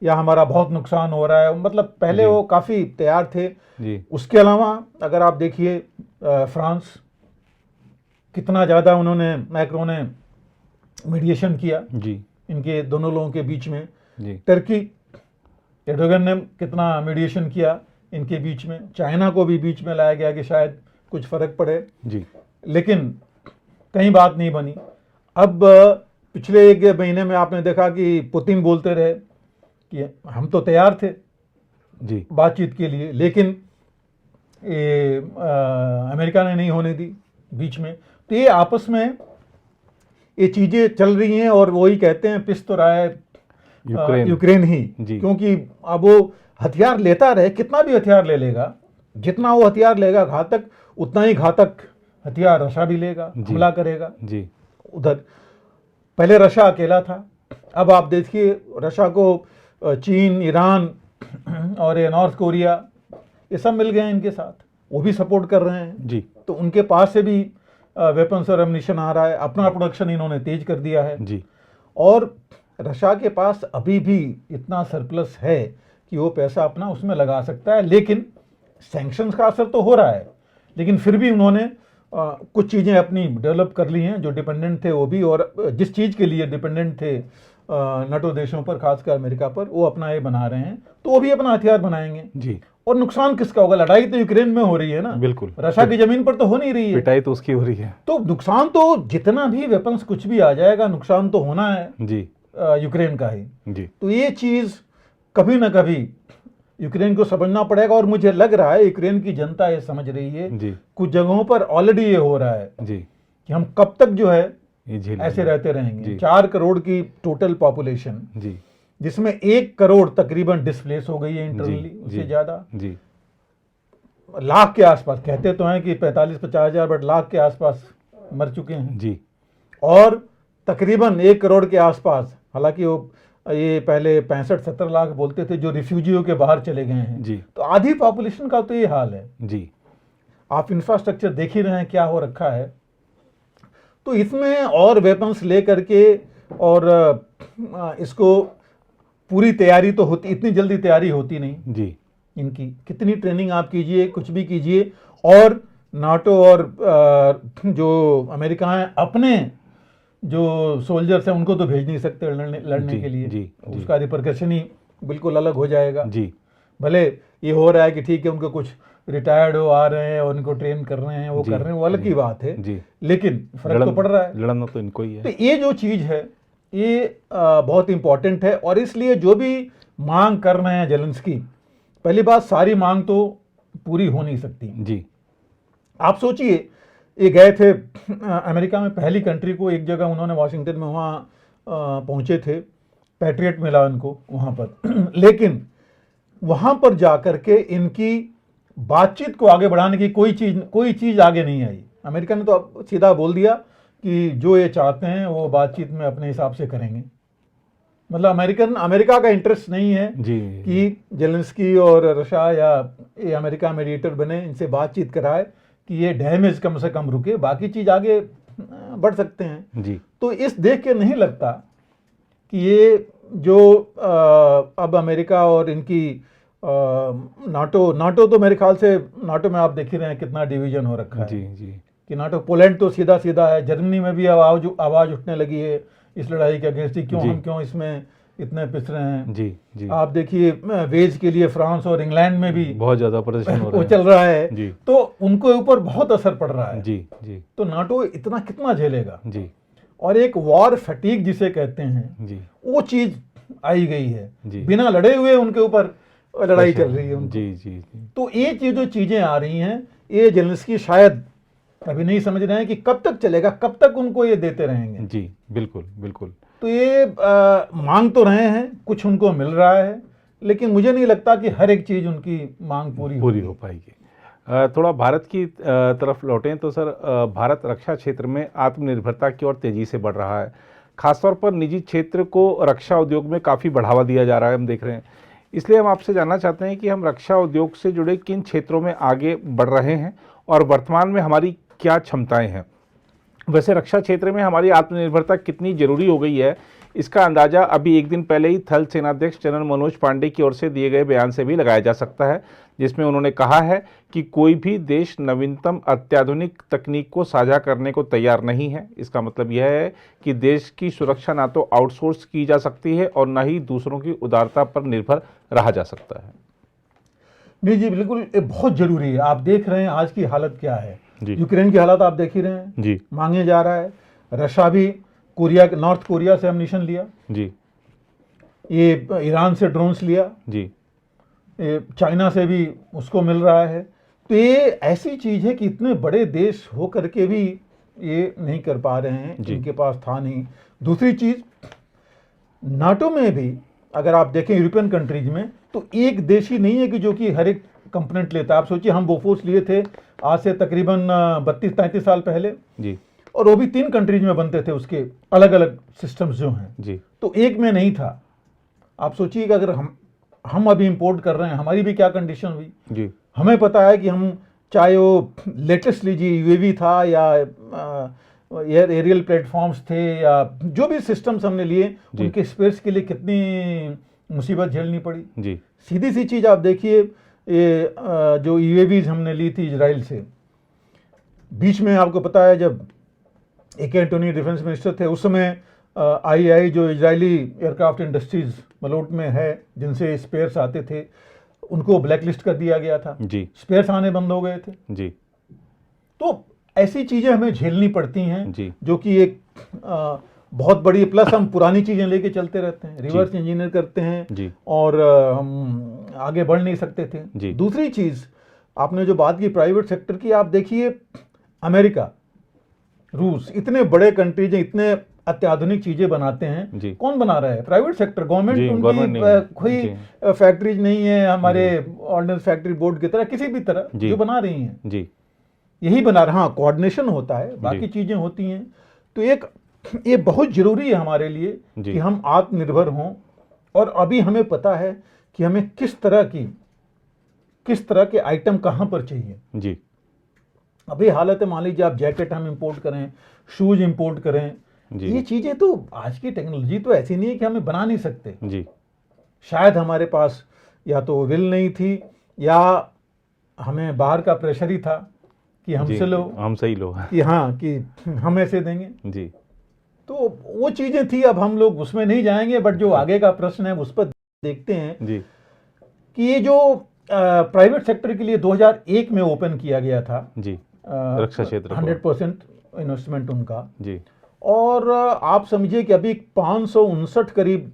Speaker 2: या हमारा बहुत नुकसान हो रहा है। मतलब पहले वो काफी तैयार थे जी। उसके अलावा अगर आप देखिए फ्रांस, कितना ज्यादा उन्होंने, मैक्रों ने मीडिएशन किया जी इनके दोनों लोगों के बीच में जी। टर्की, एर्डोगन ने कितना मीडिएशन किया इनके बीच में। चाइना को भी बीच में लाया गया कि शायद कुछ फर्क पड़े जी, लेकिन कहीं बात नहीं बनी। अब पिछले 1 महीने में आपने देखा कि पुतिन बोलते रहे कि हम तो तैयार थे जी बातचीत के लिए, लेकिन अमेरिका ने नहीं होने दी बीच में। तो ये आपस में ये चीजें चल रही हैं, और वही कहते हैं पिस तो रहा है यूक्रेन ही, क्योंकि अब वो हथियार लेता रहे, कितना भी हथियार ले लेगा, जितना वो हथियार लेगा घातक, उतना ही घातक हथियार रशिया भी लेगा, हमला करेगा जी। उधर पहले रशिया अकेला था, अब आप देखिए रशिया को चीन, ईरान और ये नॉर्थ कोरिया, ये सब मिल गए इनके साथ, वो भी सपोर्ट कर रहे हैं जी। तो उनके पास से भी वेपन्स और एम्युनिशन आ रहा है, अपना प्रोडक्शन इन्होंने तेज कर दिया है जी। और रशिया के पास अभी भी इतना सरप्लस है कि वो पैसा अपना उसमें लगा सकता है, लेकिन सैंक्शंस का असर तो हो रहा है, लेकिन फिर भी उन्होंने कुछ चीज़ें अपनी डेवलप कर ली हैं। जो डिपेंडेंट थे वो भी, और जिस चीज़ के लिए डिपेंडेंट थे नाटो देशों पर, खासकर अमेरिका पर, वो अपना ये बना रहे हैं, तो वो भी अपना हथियार बनाएंगे जी। और नुकसान किसका होगा? लड़ाई तो यूक्रेन में हो रही है ना, बिल्कुल, रशिया की जमीन पर तो हो नहीं रही है,
Speaker 1: पिटाई तो उसकी हो रही है।
Speaker 2: तो नुकसान तो जितना भी वेपन्स कुछ भी आ जाएगा, नुकसान तो होना है जी यूक्रेन का ही जी। तो ये चीज कभी ना कभी यूक्रेन को समझना पड़ेगा। और मुझे लग रहा है यूक्रेन की जनता ये समझ रही है
Speaker 1: जी
Speaker 2: कुछ जगहों पर ऑलरेडी ये हो रहा है
Speaker 1: जी
Speaker 2: कि हम कब तक जो है
Speaker 1: ये झेल
Speaker 2: ऐसे रहते रहेंगे।
Speaker 1: जी
Speaker 2: 4 करोड़ की टोटल पॉपुलेशन,
Speaker 1: जी
Speaker 2: जिसमें 1 करोड़ तकरीबन डिस्प्लेस हो गई है
Speaker 1: जी
Speaker 2: इंटरनली,
Speaker 1: जी
Speaker 2: उससे ज्यादा
Speaker 1: जी
Speaker 2: लाख के आसपास, कहते तो हैं कि 45-50 हजार, बट लाख के आसपास मर चुके हैं।
Speaker 1: जी
Speaker 2: और तकरीबन 1 करोड़ के आसपास, हालांकि वो ये पहले 65-70 लाख बोलते थे, जो रिफ्यूजियों के बाहर चले गए हैं।
Speaker 1: जी
Speaker 2: तो आधी पॉपुलेशन का तो ये हाल है।
Speaker 1: जी
Speaker 2: आप इंफ्रास्ट्रक्चर देख ही रहे हैं क्या हो रखा है। तो इसमें और वेपन्स ले करके और इसको पूरी तैयारी तो होती, इतनी जल्दी तैयारी होती नहीं
Speaker 1: जी
Speaker 2: इनकी। कितनी ट्रेनिंग आप कीजिए, कुछ भी कीजिए, और नाटो और जो अमेरिका है अपने जो सोल्जर्स हैं उनको तो भेज नहीं सकते लड़ने
Speaker 1: जी,
Speaker 2: के लिए।
Speaker 1: जी, जी।
Speaker 2: उसका रिपरकशन ही बिल्कुल अलग हो जाएगा।
Speaker 1: जी
Speaker 2: भले ये हो रहा है कि ठीक है उनको कुछ रिटायर्ड हो आ रहे हैं और उनको ट्रेन कर रहे हैं, वो
Speaker 1: जी,
Speaker 2: कर रहे हैं, वो अलग की बात है,
Speaker 1: जी
Speaker 2: लेकिन फर्क तो पड़ रहा है।
Speaker 1: लड़ना तो इनको ही
Speaker 2: तो
Speaker 1: है।
Speaker 2: ये जो चीज है ये बहुत इंपॉर्टेंट है। और इसलिए जो भी मांग कर रहे हैं जेलेंस्की, पहली बात, सारी मांग तो पूरी हो नहीं सकती।
Speaker 1: जी
Speaker 2: आप सोचिए, ये गए थे अमेरिका में पहली कंट्री को, एक जगह उन्होंने वाशिंगटन में वहाँ पहुँचे थे, पैट्रियट मिला उनको वहाँ पर लेकिन वहाँ पर जाकर के इनकी बातचीत को आगे बढ़ाने की कोई चीज़ आगे नहीं आई। अमेरिका ने तो अब सीधा बोल दिया कि जो ये चाहते हैं वो बातचीत में अपने हिसाब से करेंगे। मतलब अमेरिका का इंटरेस्ट नहीं है
Speaker 1: जी
Speaker 2: कि जेलेंस्की और रशिया या ये अमेरिका मीडिएटर बने, इनसे बातचीत कराए कि ये डैमेज कम से कम रुके, बाकी चीज आगे बढ़ सकते हैं।
Speaker 1: जी
Speaker 2: तो इस देख के नहीं लगता कि ये जो अब अमेरिका और इनकी नाटो तो मेरे ख्याल से, नाटो में आप देख ही रहे हैं कितना डिवीजन हो रखा है।
Speaker 1: जी जी
Speaker 2: कि नाटो, पोलैंड तो सीधा सीधा है, जर्मनी में भी आवाज उठने लगी है इस लड़ाई के अगेंस्ट, हम क्यों इसमें इतने पिस रहे हैं।
Speaker 1: जी जी
Speaker 2: आप देखिए वेज के लिए फ्रांस और इंग्लैंड में भी
Speaker 1: बहुत ज्यादा प्रदर्शन हो रहा
Speaker 2: वो
Speaker 1: है।
Speaker 2: चल रहा है।
Speaker 1: जी
Speaker 2: तो उनको ऊपर बहुत असर पड़ रहा है।
Speaker 1: जी जी
Speaker 2: तो नाटो इतना कितना झेलेगा।
Speaker 1: जी
Speaker 2: और एक वॉर फटीग जिसे कहते हैं,
Speaker 1: जी
Speaker 2: वो चीज आई गई है।
Speaker 1: जी
Speaker 2: बिना लड़े हुए उनके ऊपर लड़ाई चल रही है उनको।
Speaker 1: जी जी जी
Speaker 2: तो ये जो चीजें आ रही हैं, ये जेलेंस्की शायद अभी नहीं समझ रहे हैं कि कब तक चलेगा, कब तक उनको ये देते रहेंगे।
Speaker 1: जी बिल्कुल बिल्कुल।
Speaker 2: तो ये मांग तो रहे हैं, कुछ उनको मिल रहा है, लेकिन मुझे नहीं लगता कि हर एक चीज उनकी मांग पूरी
Speaker 1: हो पाएगी। थोड़ा भारत की तरफ लौटें तो सर, भारत रक्षा क्षेत्र में आत्मनिर्भरता की ओर तेजी से बढ़ रहा है। खासतौर पर निजी क्षेत्र को रक्षा उद्योग में काफ़ी बढ़ावा दिया जा रहा है, हम देख रहे हैं। इसलिए हम आपसे जानना चाहते हैं कि हम रक्षा उद्योग से जुड़े किन क्षेत्रों में आगे बढ़ रहे हैं और वर्तमान में हमारी क्या क्षमताएं हैं। वैसे रक्षा क्षेत्र में हमारी आत्मनिर्भरता कितनी जरूरी हो गई है, इसका अंदाजा अभी एक दिन पहले ही थल सेनाध्यक्ष जनरल मनोज पांडे की ओर से दिए गए बयान से भी लगाया जा सकता है, जिसमें उन्होंने कहा है कि कोई भी देश नवीनतम अत्याधुनिक तकनीक को साझा करने को तैयार नहीं है। इसका मतलब यह है कि देश की सुरक्षा ना तो आउटसोर्स की जा सकती है और न ही दूसरों की उदारता पर निर्भर रहा जा सकता है।
Speaker 2: नहीं जी, बिल्कुल, ये बहुत जरूरी है। आप देख रहे हैं आज की हालत क्या है,
Speaker 1: जी
Speaker 2: यूक्रेन की हालत आप देख ही रहे हैं
Speaker 1: जी।
Speaker 2: मांगे जा रहा है। रशिया भी नॉर्थ कोरिया से एमिनिशन लिया
Speaker 1: जी,
Speaker 2: ये ईरान से ड्रोन्स लिया
Speaker 1: जी,
Speaker 2: ये चाइना से भी उसको मिल रहा है। तो ये ऐसी चीज है कि इतने बड़े देश हो करके भी ये नहीं कर पा रहे हैं, इनके पास था नहीं। दूसरी चीज, नाटो में भी अगर आप देखें यूरोपियन कंट्रीज में, तो एक देश ही नहीं है कि जो कि हर एक कंपोनेंट लेता है। आप सोचिए, हम बोफोर्स लिए थे आज से तकरीबन 32-33 साल पहले
Speaker 1: जी,
Speaker 2: और वो भी 3 कंट्रीज में बनते थे, उसके अलग अलग सिस्टम्स जो हैं
Speaker 1: जी,
Speaker 2: तो एक में नहीं था। आप सोचिए कि अगर हम अभी इंपोर्ट कर रहे हैं, हमारी भी क्या कंडीशन हुई।
Speaker 1: जी,
Speaker 2: हमें पता है कि हम चाहे वो लेटेस्ट लीजिए यूएवी था या एरियल प्लेटफॉर्म्स थे या जो भी सिस्टम्स हमने लिए, उनके स्पेयर्स के लिए कितनी मुसीबत झेलनी पड़ी।
Speaker 1: जी,
Speaker 2: सीधी सी चीज़ आप देखिए, ये जो यूएवीज हमने ली थी इजराइल से, बीच में आपको पता है जब AK एंटोनी डिफेंस मिनिस्टर थे, उस समय IAI जो इजरायली एयरक्राफ्ट इंडस्ट्रीज मलोट में है, जिनसे स्पेयर्स आते थे, उनको ब्लैकलिस्ट कर दिया गया था।
Speaker 1: जी,
Speaker 2: स्पेयर्स आने बंद हो गए थे।
Speaker 1: जी,
Speaker 2: तो ऐसी चीजें हमें झेलनी पड़ती हैं,
Speaker 1: जी,
Speaker 2: जो कि एक बहुत बड़ी, प्लस हम पुरानी चीजें लेके चलते रहते हैं, रिवर्स इंजीनियर करते हैं और हम आगे बढ़ नहीं सकते थे। दूसरी चीज आपने जो बात की प्राइवेट सेक्टर की, आप देखिए अमेरिका, रूस, इतने बड़े कंट्रीज, इतने अत्याधुनिक चीजें बनाते हैं, कौन बना रहा है? Private sector. गवर्नमेंट उनकी कोई फैक्ट्रीज नहीं है हमारे ऑर्डिनेंस फैक्ट्री बोर्ड की तरह, किसी भी तरह जो बना रही हैं यही बना रहा। हाँ, कोऑर्डिनेशन होता है, बाकी चीजें होती हैं। तो ये बहुत जरूरी है हमारे लिए कि हम आत्मनिर्भर हों, और अभी हमें पता है कि हमें किस तरह के आइटम कहां पर चाहिए। अभी हालत है, मान लीजिए आप जैकेट हम इंपोर्ट करें, शूज इंपोर्ट करें, ये चीजें तो आज की टेक्नोलॉजी तो ऐसी नहीं है कि हमें बना नहीं सकते। शायद हमारे पास या तो विल नहीं थी, या हमें बाहर का प्रेशर ही था कि हमसे लो,
Speaker 1: हमसे ही लो,
Speaker 2: कि हाँ कि हम ऐसे देंगे। तो वो चीजें थी, अब हम लोग उसमें नहीं जाएंगे। बट जो आगे का प्रश्न है उस पर देखते हैं कि ये जो प्राइवेट सेक्टर के लिए 2001 में ओपन किया गया था
Speaker 1: रक्षा क्षेत्र,
Speaker 2: 100% इन्वेस्टमेंट उनका, और आप समझिए कि अभी 559 करीब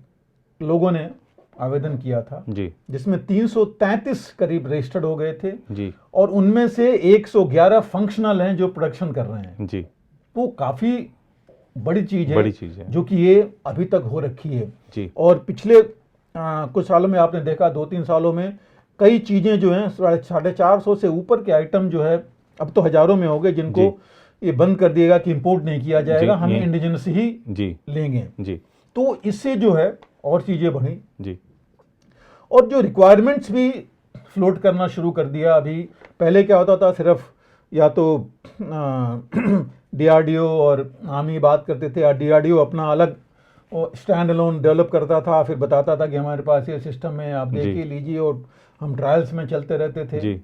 Speaker 2: लोगों ने आवेदन किया था, जिसमें 333 करीब रजिस्टर्ड हो गए थे, और उनमें से 111 फंक्शनल हैं जो प्रोडक्शन कर रहे हैं। वो काफी बड़ी चीज है जो कि ये अभी तक हो रखी है। और पिछले कुछ सालों में आपने देखा, 2-3 सालों में कई चीजें जो हैं 450 से ऊपर के आइटम जो है अब तो हजारों में हो गए, जिनको ये बंद कर दिएगा कि इंपोर्ट नहीं किया जाएगा, हमें इंडिजिनस ही लेंगे। तो इससे जो है और चीजें बढ़ी, और जो रिक्वायरमेंट्स भी फ्लोट करना शुरू कर दिया। अभी पहले क्या होता था, सिर्फ या तो डीआरडीओ और हम ही बात करते थे, या डीआरडीओ अपना अलग स्टैंड अलोन डेवलप करता था, फिर बताता था कि हमारे पास ये सिस्टम है, आप देखिए लीजिए, और हम ट्रायल्स में चलते रहते थे।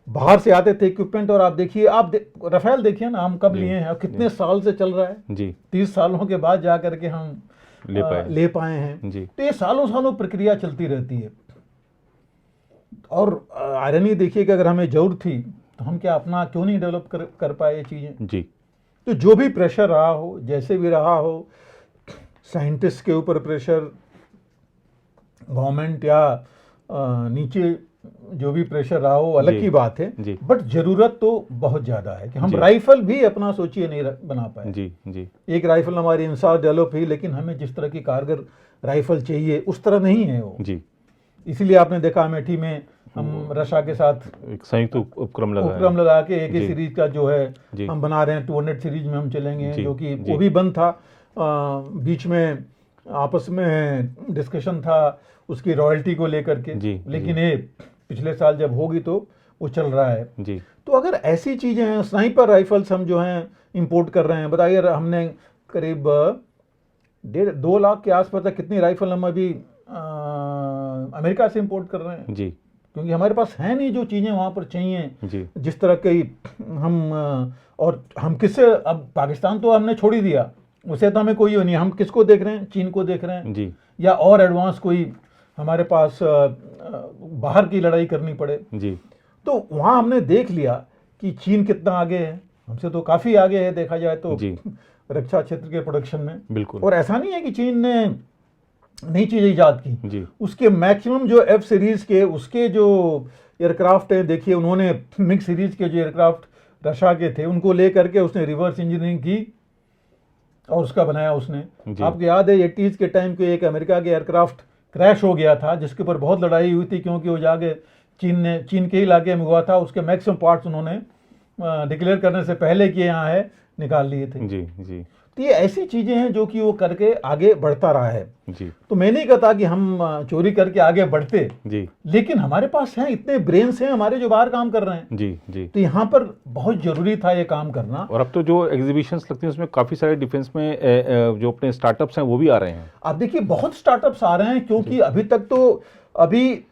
Speaker 2: बाहर से आते थे इक्विपमेंट, और आप देखिए, राफेल देखिए ना, हम कब लिए हैं, कितने साल से चल रहा है, 30 सालों के बाद जा करके हम ले पाए हैं। तो ये सालों प्रक्रिया चलती रहती है। और आयरनी देखिए कि अगर हमें जरूरत थी तो हम क्या अपना क्यों नहीं डेवलप कर पाए ये चीजें। तो जो भी प्रेशर रहा हो, जैसे भी रहा हो, साइंटिस्ट के ऊपर प्रेशर, गवर्नमेंट या नीचे जो भी प्रेशर रहा हो, अलग की बात है, बट जरूरत तो बहुत ज्यादा है कि हम राइफल भी अपना सोचिए नहीं बना पाए। एक राइफल हमारी इंसास डेवलप हुई, लेकिन हमें जिस तरह की कारगर राइफल चाहिए उस तरह नहीं है वो। इसीलिए आपने देखा अमेठी में हम रक्षा के साथ
Speaker 1: एक संयुक्त उपक्रम
Speaker 2: लगा के AK सीरीज का जो है हम बना रहे हैं, 200 सीरीज में हम चलेंगे, जो कि वो भी बंद था। बीच में आपस में डिस्कशन था उसकी रॉयल्टी को लेकर के, लेकिन ये पिछले साल जब होगी तो वो चल रहा है। तो अगर ऐसी चीजें हैं, स्नाइपर राइफल्स हम जो हैं इंपोर्ट कर रहे हैं, बताइए हमने करीब 1.5-2 लाख के आसपास कितनी राइफल हम अभी अमेरिका से इंपोर्ट कर रहे हैं, क्योंकि हमारे पास है नहीं जो चीजें वहां पर चाहिए जिस तरह की हम। और हम किससे, अब पाकिस्तान तो हमने छोड़ ही दिया, उसे तो हमें कोई नहीं, हम किसको देख रहे हैं, चीन को देख रहे हैं, या और एडवांस कोई हमारे पास बाहर की लड़ाई करनी पड़े। तो वहां हमने देख लिया कि चीन कितना आगे है, हमसे तो काफी आगे है देखा जाए तो रक्षा क्षेत्र के प्रोडक्शन में।
Speaker 1: बिल्कुल।
Speaker 2: और ऐसा नहीं है कि चीन ने नई चीज इजाद की, उसके मैक्सिमम जो F सीरीज के उसके जो एयरक्राफ्ट है, देखिए उन्होंने मिक्स सीरीज के जो एयरक्राफ्ट रक्षा के थे उनको लेकर के उसने रिवर्स इंजीनियरिंग की और उसका बनाया उसने। आपको याद है 80s के टाइम के एक अमेरिका के एयरक्राफ्ट क्रैश हो गया था, जिसके ऊपर बहुत लड़ाई हुई थी, क्योंकि वो जाके चीन के इलाके में हुआ था, उसके मैक्सिमम पार्ट्स उन्होंने डिक्लेयर करने से पहले कि यहाँ है निकाल लिए थे। तो ये ऐसी चीजें हैं जो कि वो करके आगे बढ़ता रहा है। तो मैं नहीं कहता कि हम चोरी करके आगे बढ़ते, लेकिन हमारे पास हैं, इतने ब्रेन्स हैं हमारे जो बाहर काम कर रहे हैं। तो यहाँ पर बहुत जरूरी था ये काम करना।
Speaker 1: और अब तो जो एग्जीबिशंस लगती हैं उसमें काफी सारे डिफेंस में जो अपने स्टार्टअप्स हैं वो भी आ रहे हैं।
Speaker 2: आप देखिए बहुत स्टार्टअप्स आ रहे हैं, क्योंकि अभी तक तो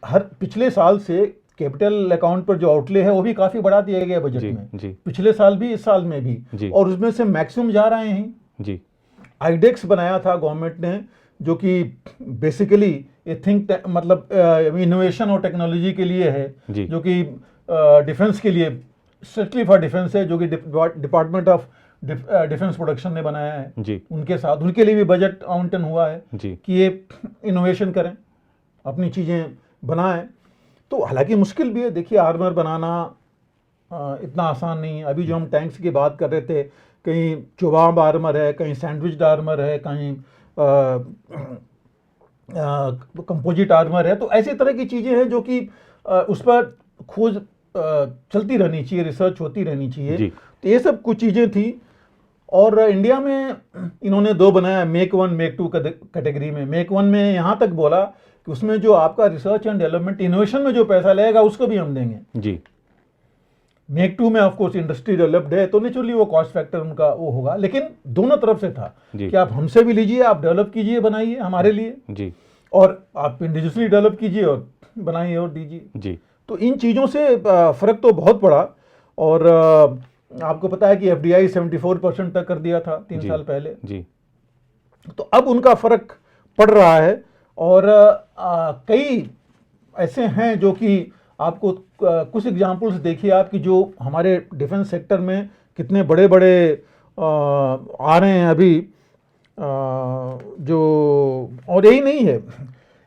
Speaker 2: हर पिछले साल से कैपिटल अकाउंट पर जो आउटले है वो भी काफी बढ़ा दिया गया बजट में, पिछले साल भी, इस साल में भी, और उसमें से मैक्सिमम जा रहे हैं। आईडेक्स बनाया था गवर्नमेंट ने, जो कि बेसिकली मतलब इनोवेशन और टेक्नोलॉजी के लिए है, जो कि डिफेंस के लिए, स्ट्रिक्टली फॉर डिफेंस है, जो कि डिपार्टमेंट ऑफ डिफेंस प्रोडक्शन ने बनाया है
Speaker 1: जी
Speaker 2: उनके साथ, उनके लिए भी बजट आवंटन हुआ है
Speaker 1: जी
Speaker 2: कि ये इनोवेशन करें, अपनी चीज़ें बनाएं। तो हालांकि मुश्किल भी है, देखिए आर्मर बनाना इतना आसान नहीं है। अभी जो हम टैंक्स की बात कर रहे थे, कहीं चुबाब आर्मर है, कहीं सैंडविच आर्मर है, कहीं कंपोजिट आर्मर है। तो ऐसी तरह की चीज़ें हैं जो कि उस पर खोज चलती रहनी चाहिए, रिसर्च होती रहनी चाहिए। तो ये सब कुछ चीज़ें थी। और इंडिया में इन्होंने दो बनाया, मेक 1 मेक 2 कैटेगरी में। मेक 1 में यहाँ तक बोला कि उसमें जो आपका रिसर्च एंड डेवलपमेंट इनोवेशन में जो पैसा लगेगा उसको भी हम देंगे
Speaker 1: जी।
Speaker 2: मेक 2 में ऑफ कोर्स इंडस्ट्री डेवलप्ड है तो नेचुरली वो कॉस्ट फैक्टर उनका वो होगा, लेकिन दोनों तरफ से था कि आप हमसे भी लीजिए, आप डेवलप कीजिए, बनाइए हमारे लिए
Speaker 1: जी,
Speaker 2: और आप इंडिविजुअली डेवलप कीजिए और बनाइए और दीजिए
Speaker 1: जी।
Speaker 2: तो इन चीज़ों से फ़र्क तो बहुत पड़ा। और आपको पता है कि एफडीआई 74% तक कर दिया था 3 साल पहले
Speaker 1: जी।
Speaker 2: तो अब उनका फ़र्क पड़ रहा है। और कई ऐसे हैं जो कि आपको कुछ एग्जांपल्स देखिए आप कि जो हमारे डिफेंस सेक्टर में कितने बड़े बड़े आ रहे हैं अभी, जो और यही नहीं है,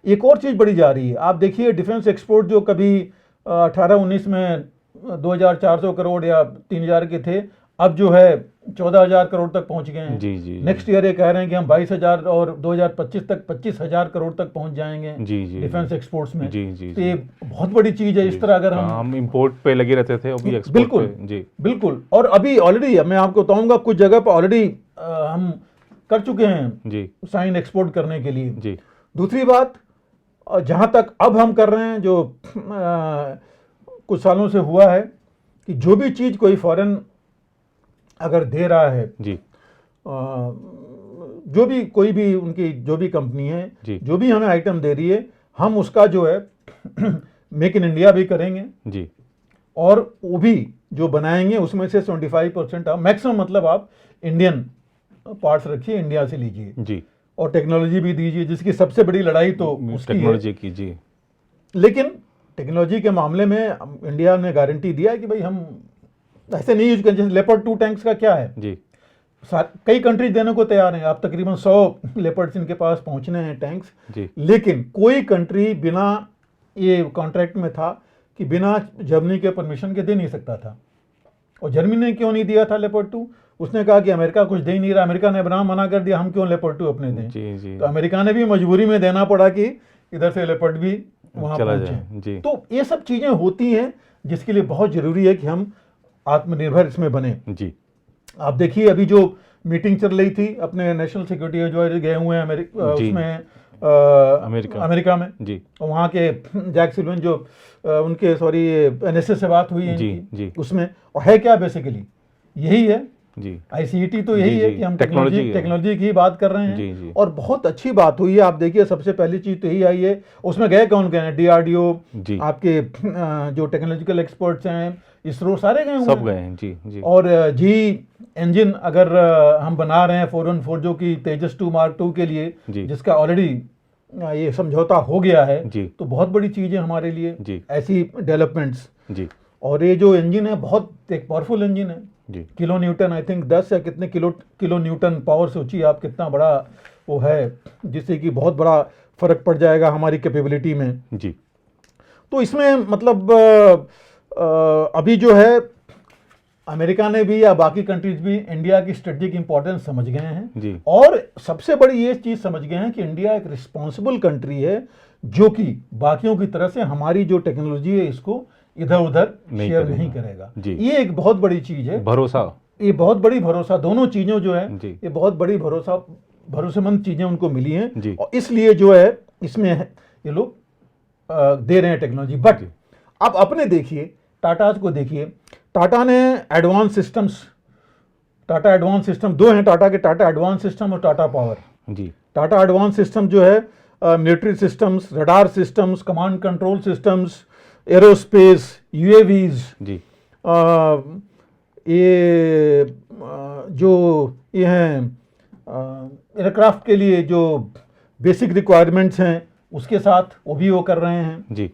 Speaker 2: एक और चीज़ बढ़ी जा रही है। आप देखिए डिफेंस एक्सपोर्ट जो कभी 18-19 में 2400 करोड़ या 3000 के थे, अब जो है 14000 करोड़ तक पहुंच गए हैं।
Speaker 1: जी जी।
Speaker 2: नेक्स्ट ईयर ये कह रहे हैं कि हम 22000 और 2025 तक 25000 करोड़ तक पहुंच जाएंगे
Speaker 1: जी जी
Speaker 2: डिफेंस एक्सपोर्ट्स में।
Speaker 1: जी जी।
Speaker 2: तो ये बहुत बड़ी चीज़ है। इस तरह अगर
Speaker 1: हम इंपोर्ट पे लगे रहते थे, अभी एक्सपोर्ट
Speaker 2: बिल्कुल
Speaker 1: पे। जी
Speaker 2: बिल्कुल। और अभी ऑलरेडी मैं आपको बताऊंगा कुछ जगह पर ऑलरेडी हम कर चुके हैं
Speaker 1: जी
Speaker 2: साइन एक्सपोर्ट करने के लिए।
Speaker 1: जी।
Speaker 2: दूसरी बात, जहाँ तक अब हम कर रहे हैं, जो कुछ सालों से हुआ है कि जो भी चीज़ कोई फॉरेन अगर दे रहा है
Speaker 1: जी,
Speaker 2: जो भी कोई भी उनकी जो भी कंपनी है
Speaker 1: जी।
Speaker 2: जो भी हमें आइटम दे रही है, हम उसका जो है मेक इन इंडिया भी करेंगे
Speaker 1: जी।
Speaker 2: और वो भी जो बनाएंगे उसमें से 75% आप मैक्सिमम, मतलब आप इंडियन पार्ट्स रखिए, इंडिया से लीजिए
Speaker 1: जी।
Speaker 2: और टेक्नोलॉजी भी दीजिए, जिसकी सबसे बड़ी लड़ाई तो उसकी
Speaker 1: टेक्नोलॉजी की। जी।
Speaker 2: लेकिन टेक्नोलॉजी के मामले में इंडिया ने गारंटी दिया है कि भाई हम ऐसे नहीं यूज करें। जैसे लेपर्ड 2 टैंक्स का क्या है,
Speaker 1: जी
Speaker 2: कई कंट्रीज देने को तैयार हैं। आप तकरीबन 100 लेपर्ड्स इनके पास पहुंचने हैं टैंक्स,
Speaker 1: जी।
Speaker 2: लेकिन कोई कंट्री बिना ये कॉन्ट्रैक्ट में था कि बिना जर्मनी के परमिशन के दे नहीं सकता था। और जर्मनी ने क्यों नहीं दिया था लेपर्ड 2? उसने कहा कि अमेरिका कुछ दे ही नहीं रहा, अमेरिका ने बना मना कर दिया, हम क्यों लेपर्ड 2 अपने दें।
Speaker 1: जी जी।
Speaker 2: तो अमेरिका ने भी मजबूरी में देना पड़ा कि इधर से लेपर्ड भी वहां
Speaker 1: चला
Speaker 2: पहुंचे।
Speaker 1: जाए। जी।
Speaker 2: तो ये सब चीजें होती हैं जिसके लिए बहुत जरूरी है कि हम आत्मनिर्भर इसमें बने।
Speaker 1: जी।
Speaker 2: आप देखिए अभी जो मीटिंग चल रही थी अपने नेशनल सिक्योरिटी एडवाइजर गए हुए हैं उसमें अमेरिका में।
Speaker 1: जी।
Speaker 2: वहाँ के जैक सुलिवन जो उनके सॉरी एनएसएस से बात हुई है
Speaker 1: जी
Speaker 2: इनकी,
Speaker 1: जी।
Speaker 2: उसमें और है क्या बेसिकली यही है
Speaker 1: जी।
Speaker 2: आईसीटी तो यही
Speaker 1: जी,
Speaker 2: है
Speaker 1: जी,
Speaker 2: कि हम
Speaker 1: टेक्नोलॉजी
Speaker 2: टेक्नोलॉजी की बात कर रहे हैं।
Speaker 1: जी, जी।
Speaker 2: और बहुत अच्छी बात हुई है। आप देखिए सबसे पहली चीज तो यही आई है, उसमें गए कौन गए हैं, डीआरडीओ, आपके जो टेक्नोलॉजिकल एक्सपर्ट्स हैं, इसरो, सारे गए हुए
Speaker 1: सब गए हैं। जी जी।
Speaker 2: और जी इंजन अगर हम बना रहे हैं 414 जो कि तेजस 2 मार्क 2 के लिए, जिसका ऑलरेडी ये समझौता हो गया है, तो बहुत बड़ी चीज़ है हमारे लिए ऐसी डेवलपमेंट्स।
Speaker 1: जी।
Speaker 2: और ये जो इंजन है बहुत एक पावरफुल इंजन है
Speaker 1: जी।
Speaker 2: किलो न्यूटन, आई थिंक 10 या कितने किलो न्यूटन पावर। सोचिए आप कितना बड़ा वो है, जिससे कि बहुत बड़ा फर्क पड़ जाएगा हमारी कैपेबिलिटी में।
Speaker 1: जी।
Speaker 2: तो इसमें मतलब अभी जो है अमेरिका ने भी या बाकी कंट्रीज भी इंडिया की स्ट्रेटेजिक इंपॉर्टेंस समझ गए हैं
Speaker 1: जी।
Speaker 2: और सबसे बड़ी ये चीज समझ गए हैं कि इंडिया एक रिस्पॉन्सिबल कंट्री है जो कि बाकियों की तरह से हमारी जो टेक्नोलॉजी है इसको इधर उधर शेयर नहीं करेगा। ये एक बहुत बड़ी चीज है, भरोसा। ये बहुत बड़ी भरोसा, दोनों चीजों जो है ये बहुत बड़ी भरोसेमंद चीजें उनको मिली हैं और इसलिए जो है इसमें ये लोग दे रहे हैं टेक्नोलॉजी। बट आप अपने देखिए टाटा को देखिए, टाटा ने advance systems, Tata advance system दो हैं टाटा के, टाटा एडवांस सिस्टम और टाटा पावर। जी। टाटा एडवांस सिस्टम जो है military systems, radar systems, command control systems, aerospace, UAVs, जी, ये जो ये हैं एयरक्राफ्ट के लिए जो बेसिक रिक्वायरमेंट्स हैं उसके साथ वो भी वो कर रहे हैं। जी।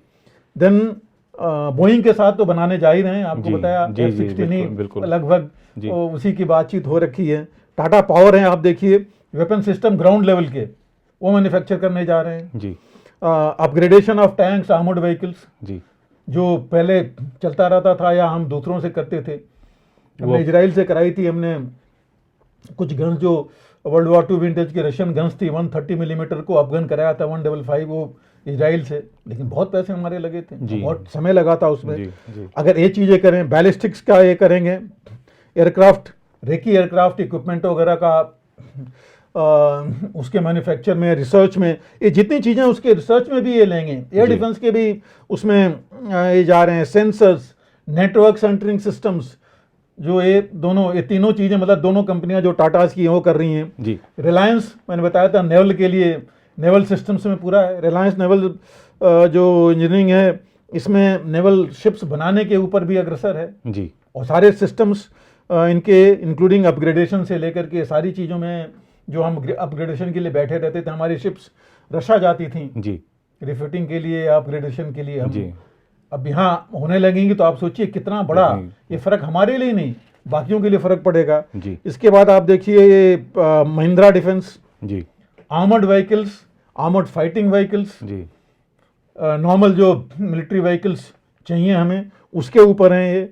Speaker 2: देन बोइंग के साथ तो बनाने जा ही रहे हैं, आपको बताया
Speaker 1: जी,
Speaker 2: F-16 लगभग उसी की बातचीत हो रखी है। टाटा पावर है, आप देखिए वेपन सिस्टम ग्राउंड लेवल के वो मैन्युफैक्चर करने जा रहे हैं
Speaker 1: जी।
Speaker 2: Upgradation of tanks, armoured vehicles
Speaker 1: जी,
Speaker 2: जो पहले चलता रहता था या हम दूसरों से करते थे, हमने इजराइल से कराई थी। हमने कुछ गन्स जो वर्ल्ड वॉर 2 विंटेज की रशियन गन्स थी 130 मिलीमीटर को अपगन कराया था 155 वो इजराइल से, लेकिन बहुत पैसे हमारे लगे थे, बहुत समय लगा था उसमें। अगर ये चीज़ें करें, बैलिस्टिक्स का ये करेंगे, एयरक्राफ्ट, रेकी एयरक्राफ्ट इक्विपमेंट वगैरह का उसके मैन्युफैक्चर में, रिसर्च में, ये जितनी चीज़ें उसके रिसर्च में भी ये लेंगे। एयर डिफेंस के भी उसमें ये जा रहे हैं, सेंसर्स, नेटवर्क सेंटरिंग सिस्टम्स, जो ये तीनों चीज़ें, मतलब दोनों कंपनियां जो टाटास की वो कर रही हैं। रिलायंस, मैंने बताया था नेवल के लिए, नेवल सिस्टम्स में पूरा है। रिलायंस नेवल जो इंजीनियरिंग है इसमें नेवल शिप्स बनाने के ऊपर भी अग्रसर है जी। और सारे सिस्टम्स इनके इंक्लूडिंग अपग्रेडेशन से लेकर के सारी चीज़ों में जो हम अपग्रेडेशन के लिए बैठे रहते थे, हमारी शिप्स रशा जाती थी जी, रिफिटिंग के लिए या अपग्रेडेशन के लिए। हम जी अब यहाँ होने लगेंगी तो आप सोचिए कितना बड़ा ये फर्क हमारे लिए नहीं बाकियों के लिए फर्क पड़ेगा जी। इसके बाद आप देखिए ये महिंद्रा डिफेंस जी, armoured vehicles, armoured fighting vehicles जी, नॉर्मल जो मिलिट्री व्हीकल्स चाहिए हमें उसके ऊपर हैं ये,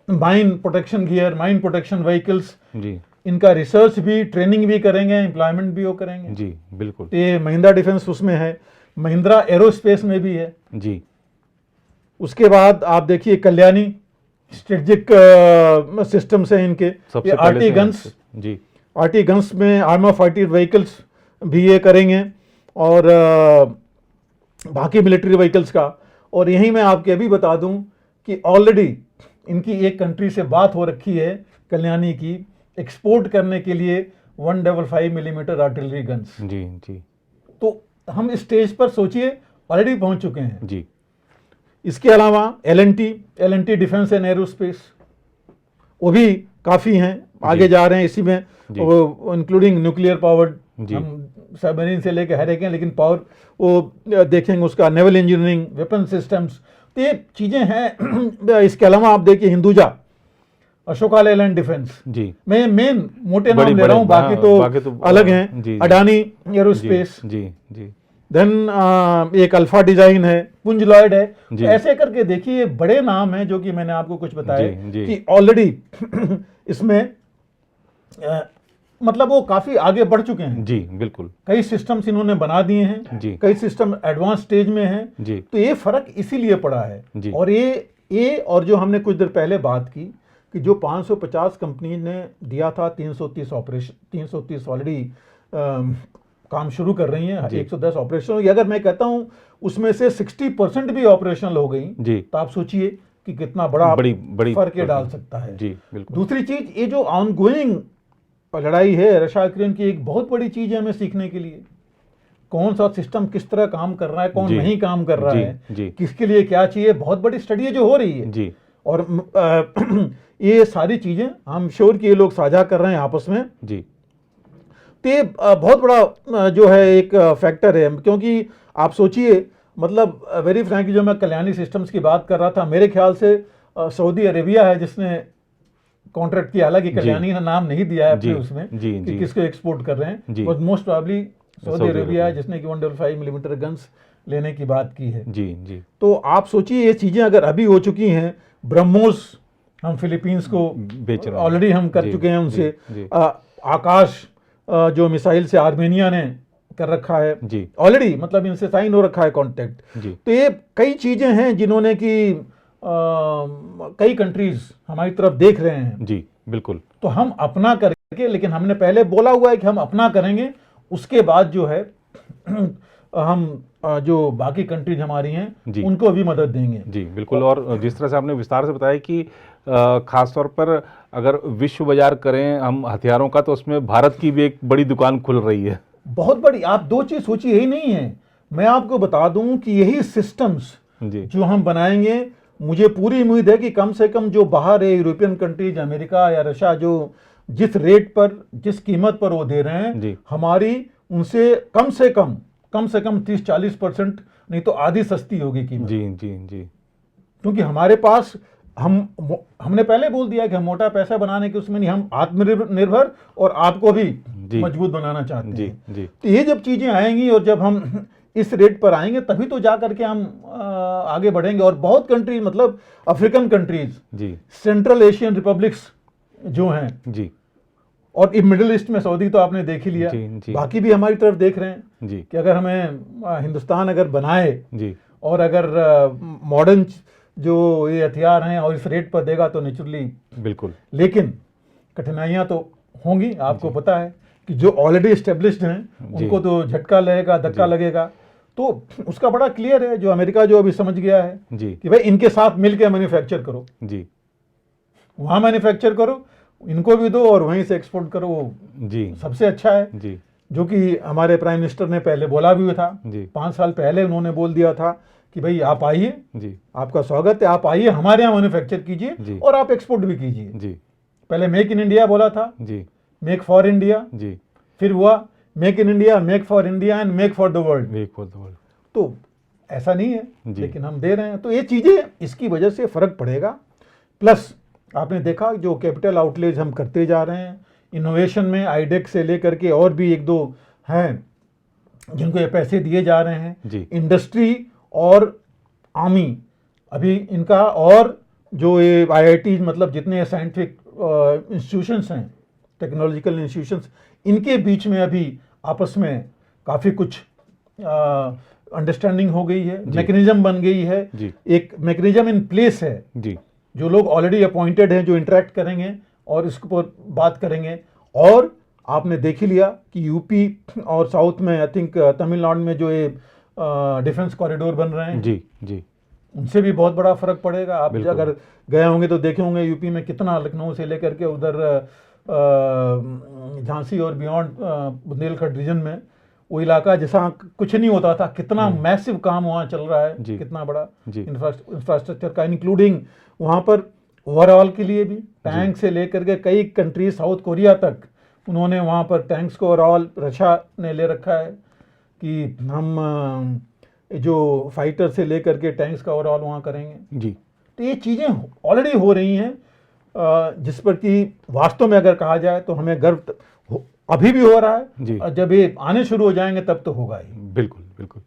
Speaker 2: mine protection gear, mine protection vehicles जी, इनका रिसर्च भी, ट्रेनिंग भी करेंगे, एम्प्लॉयमेंट भी वो करेंगे जी, बिल्कुल। तो ये महिंद्रा डिफेंस उसमें है, महिंद्रा एरोस्पेस में भी है जी। उसके बाद आप देखिए कल्याणी स्ट्रेटेजिक सिस्टम्स हैं इनके, ये आरटी गन्स जी, आरटी गन्स में आर्मर फाइटेड व्हीकल्स भी ये करेंगे और बाकी मिलिट्री व्हीकल्स का। और यहीं मैं आपके अभी बता दूं कि ऑलरेडी इनकी एक कंट्री से बात हो रखी है कल्याणी की, एक्सपोर्ट करने के लिए 155 मिलीमीटर आर्टिलरी गन्स जी जी। तो हम इस स्टेज पर सोचिए ऑलरेडी पहुंच चुके हैं जी। इसके अलावा एल&टी डिफेंस एंड एरोस्पेस, वो भी काफ़ी हैं, आगे जा रहे हैं इसी में, इंक्लूडिंग न्यूक्लियर पावर्ड, हम सबमरीन से लेकर हर एक हैं, लेकिन पावर वो देखेंगे उसका, नेवल इंजीनियरिंग, वेपन सिस्टम्स, तो ये चीज़ें हैं। इसके अलावा आप देखिए हिंदुजा, अशोका लेलैंड डिफेंस जी, मैं मेन मोटे नाम ले रहा हूँ, बाकी तो अलग हैं, अडानी एरोस्पेस जी जी, देन एक अल्फा डिजाइन है, पुंज लॉयड है, तो ऐसे करके देखिए बड़े नाम हैं जो कि मैंने आपको कुछ बताए कि ऑलरेडी इसमें मतलब वो काफी आगे बढ़ चुके हैं जी, बिल्कुल। कई सिस्टम्स इन्होंने बना दिए हैं जी, कई सिस्टम एडवांस स्टेज में हैं जी। तो ये फर्क इसीलिए पड़ा है जी। और ये और जो हमने कुछ देर पहले बात की कि जो 550 कंपनी ने दिया था 330 ऑपरेशन, 330 ऑलरेडी काम शुरू कर रही हैं, 110 ऑपरेशन, अगर मैं कहता हूं उसमें से 60% भी ऑपरेशनल हो गई जी, तो आप सोचिए कि कितना बड़ी फर्क ये डाल सकता है जी, बिल्कुल। दूसरी चीज, ये जो ऑनगोइंग लड़ाई है रशिया यूक्रेन की, एक बहुत बड़ी चीज है हमें सीखने के लिए, कौन सा सिस्टम किस तरह काम कर रहा है, कौन नहीं काम कर रहा है, किसके लिए क्या चाहिए, बहुत बड़ी स्टडी जो हो रही है जी। और ये सारी चीजें हम श्योर कि ये लोग साझा कर रहे हैं आपस में जी। तो ये बहुत बड़ा जो है एक फैक्टर है, क्योंकि आप सोचिए, मतलब वेरी फ्रैंकली जो मैं कल्याणी सिस्टम्स की बात कर रहा था, मेरे ख्याल से सऊदी अरेबिया है जिसने कॉन्ट्रैक्ट किया, हालांकि कल्याणी ने नाम नहीं दिया है अपने उसमें कि किसको एक्सपोर्ट कर रहे हैं, but most probably Saudi Arabia है जिसने कि 155 मिलीमीटर गन्स लेने की बात की है जी जी। तो आप सोचिए ये चीजें अगर अभी हो चुकी हैं, ब्रह्मोस हम फिलीपींस को ऑलरेडी हम कर चुके हैं उनसे, आकाश जो मिसाइल से आर्मेनिया ने कर रखा है जी ऑलरेडी, मतलब इनसे साइन हो रखा है कॉन्ट्रैक्ट जी। तो ये कई चीजें हैं जिन्होंने कि कई कंट्रीज हमारी तरफ देख रहे हैं जी, बिल्कुल। तो हम अपना करके, लेकिन हमने पहले बोला हुआ है कि हम अपना करेंगे, उसके बाद जो है हम जो बाकी कंट्रीज हमारी हैं उनको भी मदद देंगे जी, बिल्कुल। और जिस तरह से आपने विस्तार से बताया कि खासतौर पर अगर विश्व बाजार करें हम हथियारों का, तो उसमें भारत की भी एक बड़ी दुकान खुल रही है, बहुत बड़ी। आप दो चीज सोचिए, यही नहीं है, मैं आपको बता दूं कि यही सिस्टम्स जो हम बनाएंगे, मुझे पूरी उम्मीद है कि कम से कम जो बाहर है, यूरोपियन कंट्रीज, अमेरिका या रशिया, जो जिस रेट पर, जिस कीमत पर वो दे रहे हैं, हमारी उनसे कम से कम 30-40%, नहीं तो आधी सस्ती होगी कीमत जी जी जी। क्योंकि हमारे पास हमने पहले बोल दिया कि हम मोटा पैसा बनाने के उसमें नहीं, हम आत्मनिर्भर और आपको भी मजबूत बनाना चाहते हैं। तो ये जब चीजें आएंगी और जब हम इस रेट पर आएंगे तभी तो जा करके हम आगे बढ़ेंगे। और बहुत कंट्रीज, मतलब African countries, central Asian republics जो हैं जी, और मिडिल ईस्ट में सऊदी तो आपने देख ही लिया, बाकी भी हमारी तरफ देख रहे हैं जी, कि अगर हमें हिंदुस्तान अगर बनाए जी, और अगर मॉडर्न जो ये हथियार हैं और इस रेट पर देगा तो नेचुरली बिल्कुल, लेकिन कठिनाइयां तो होंगी। आपको पता है कि जो ऑलरेडी एस्टेब्लिश्ड हैं उनको तो झटका लगेगा, धक्का लगेगा। तो उसका बड़ा क्लियर है, जो अमेरिका जो अभी समझ गया है जी, कि भाई इनके साथ मिलकर मैन्युफैक्चर करो जी, वहां मैन्युफैक्चर करो, इनको भी दो और वहीं से एक्सपोर्ट करो जी, सबसे अच्छा है जी। जो कि हमारे प्राइम मिनिस्टर ने पहले बोला भी था जी, 5 साल पहले उन्होंने बोल दिया था कि भाई आप आइए जी, आपका स्वागत है, आप आइए हमारे यहाँ मैन्युफैक्चर कीजिए और आप एक्सपोर्ट भी कीजिए जी। पहले मेक इन इंडिया बोला था जी, मेक फॉर इंडिया जी, फिर हुआ make in India, make for India and make for the world, make for the world. तो ऐसा नहीं है लेकिन हम दे रहे हैं। तो ये चीजें, इसकी वजह से फर्क पड़ेगा। प्लस आपने देखा जो कैपिटल आउटलेज हम करते जा रहे हैं इनोवेशन में, आईडेक्स से लेकर के और भी 1-2 हैं जिनको ये पैसे दिए जा रहे हैं। इंडस्ट्री और आर्मी अभी इनका, और जो ये IIT, मतलब जितने साइंटिफिक इंस्टीट्यूशंस हैं, टेक्नोलॉजिकल इंस्टीट्यूशंस, इनके बीच में अभी आपस में काफ़ी कुछ अंडरस्टैंडिंग हो गई है, मैकेनिज्म बन गई है, एक मैकेनिज्म इन प्लेस है जी, जो लोग ऑलरेडी अपॉइंटेड हैं जो इंटरेक्ट करेंगे और इसके ऊपर बात करेंगे। और आपने देख ही लिया कि यूपी और साउथ में, आई थिंक तमिलनाडु में जो ये डिफेंस कॉरिडोर बन रहे हैं जी जी, उनसे भी बहुत बड़ा फर्क पड़ेगा। आप अगर गए होंगे तो देखे होंगे यूपी में कितना, लखनऊ से लेकर के उधर झांसी और बियॉन्ड बुंदेलखंड रीजन में, वो इलाका जैसा कुछ नहीं होता था, कितना मैसिव काम वहाँ चल रहा है, कितना बड़ा इंफ्रास्ट्रक्चर का, इंक्लूडिंग वहाँ पर ओवरऑल के लिए भी टैंक से लेकर के कई कंट्री, साउथ कोरिया तक उन्होंने वहाँ पर टैंक्स को ओवरऑल रक्षा ने ले रखा है कि हम जो फाइटर से लेकर के टैंक्स का ओवरऑल वहाँ करेंगे जी। तो ये चीज़ें ऑलरेडी हो रही हैं, जिस पर कि वास्तव में अगर कहा जाए तो हमें गर्व अभी भी हो रहा है जी। और जब ये आने शुरू हो जाएंगे तब तो होगा ही। बिल्कुल बिल्कुल।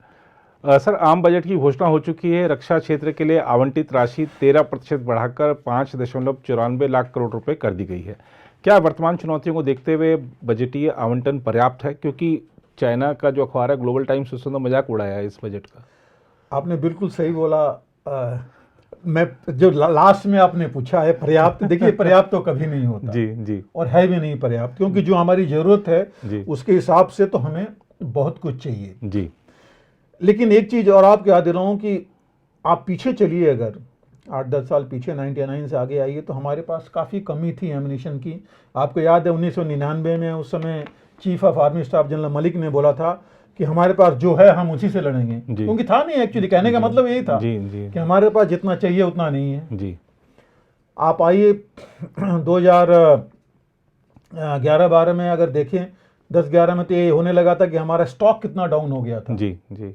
Speaker 1: सर, आम बजट की घोषणा हो चुकी है। रक्षा क्षेत्र के लिए आवंटित राशि 13% बढ़ाकर 5.94 लाख करोड़ रुपए कर दी गई है। क्या वर्तमान चुनौतियों को देखते हुए बजटीय आवंटन पर्याप्त है? क्योंकि चाइना का जो अखबार है ग्लोबल टाइम्स, उसने तो मजाक उड़ाया है इस बजट का।
Speaker 2: आपने बिल्कुल सही बोला। मैं जो लास्ट में आपने पूछा है पर्याप्त, देखिए पर्याप्त तो कभी नहीं होता जी जी, और है भी नहीं पर्याप्त, क्योंकि जो हमारी जरूरत है उसके हिसाब से तो हमें बहुत कुछ चाहिए जी। लेकिन एक चीज और आपको याद दिलाऊं कि आप पीछे चलिए, अगर 8-10 साल पीछे 99 से आगे आइए तो हमारे पास काफ़ी कमी थी एमिनिशन की। आपको याद है 1999 में उस समय chief of army staff general Malik ने बोला था कि हमारे पास जो है हम उसी से लड़ेंगे, क्योंकि था नहीं, एक्चुअली कहने का मतलब यही था कि हमारे पास जितना चाहिए उतना नहीं है जी। आप आइए 2011-12 में अगर देखें, 10-11 में तो ये होने लगा था कि हमारा स्टॉक कितना डाउन हो गया था जी जी,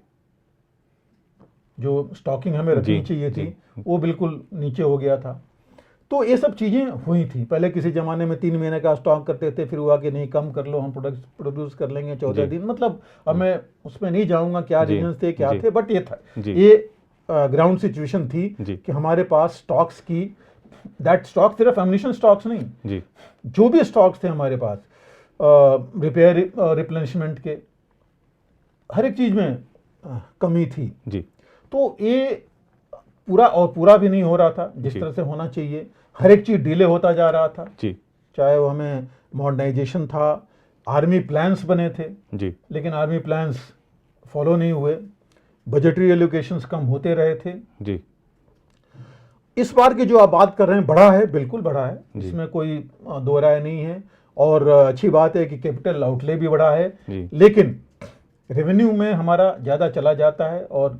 Speaker 2: जो स्टॉकिंग हमें रखनी चाहिए थी वो बिल्कुल नीचे हो गया था। तो ये सब चीज़ें हुई थी। पहले किसी ज़माने में 3 महीने का स्टॉक करते थे, फिर हुआ कि नहीं कम कर लो, हम प्रोड्यूस कर लेंगे 14 दिन। मतलब अब मैं उसमें नहीं जाऊंगा क्या रीजंस थे क्या थे, बट ये था, ये ग्राउंड सिचुएशन थी कि हमारे पास स्टॉक्स की, दैट स्टॉक सिर्फ एमिनिशन स्टॉक्स नहीं, जो भी स्टॉक्स थे हमारे पास, रिपेयर रिप्लेनिशमेंट के, हर एक चीज़ में कमी थी जी। तो ये पूरा भी नहीं हो रहा था जिस तरह से होना चाहिए। हर एक चीज डिले होता जा रहा था जी। चाहे वो हमें मॉडर्नाइजेशन था, आर्मी प्लान्स बने थे जी, लेकिन आर्मी प्लान्स फॉलो नहीं हुए, बजटरी एलोकेशंस कम होते रहे थे जी। इस बार की जो आप बात कर रहे हैं बढ़ा है, बिल्कुल बढ़ा है, इसमें कोई दो राय नहीं है। और अच्छी बात है कि कैपिटल आउटले भी बढ़ा है, लेकिन रेवेन्यू में हमारा ज़्यादा चला जाता है। और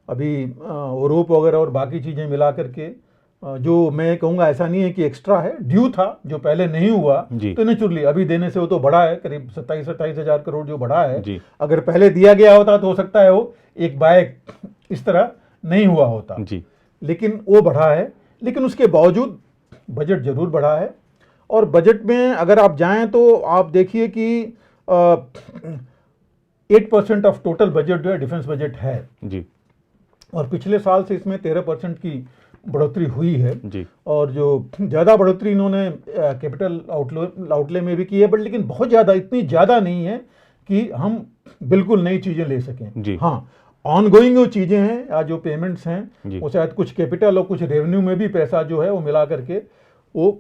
Speaker 2: अभी यूरोप वगैरह और बाकी चीज़ें मिला करके जो मैं कहूँगा ऐसा नहीं है कि एक्स्ट्रा है, ड्यू था जो पहले नहीं हुआ, तो नेचुरली अभी देने से वो तो बढ़ा है, करीब 27-28 हज़ार करोड़ जो बढ़ा है। अगर पहले दिया गया होता तो हो सकता है वो एक बाय इस तरह नहीं हुआ होता
Speaker 1: जी,
Speaker 2: लेकिन वो बढ़ा है। लेकिन उसके बावजूद बजट जरूर बढ़ा है। और बजट में अगर आप जाएं तो आप देखिए कि 8% ऑफ टोटल बजट जो है डिफेंस बजट है
Speaker 1: जी,
Speaker 2: और पिछले साल से इसमें 13% की बढ़ोतरी हुई है।
Speaker 1: जी,
Speaker 2: और जो ज़्यादा बढ़ोतरी इन्होंने कैपिटल आउटले में भी की है, बट लेकिन बहुत ज़्यादा, इतनी ज़्यादा नहीं है कि हम बिल्कुल नई चीज़ें ले सकें।
Speaker 1: जी।
Speaker 2: हाँ, ऑनगोइंग जो चीज़ें हैं या जो पेमेंट्स
Speaker 1: जी।
Speaker 2: हैं वो शायद कुछ कैपिटल और कुछ रेवेन्यू में भी पैसा जो है वो मिला करके वो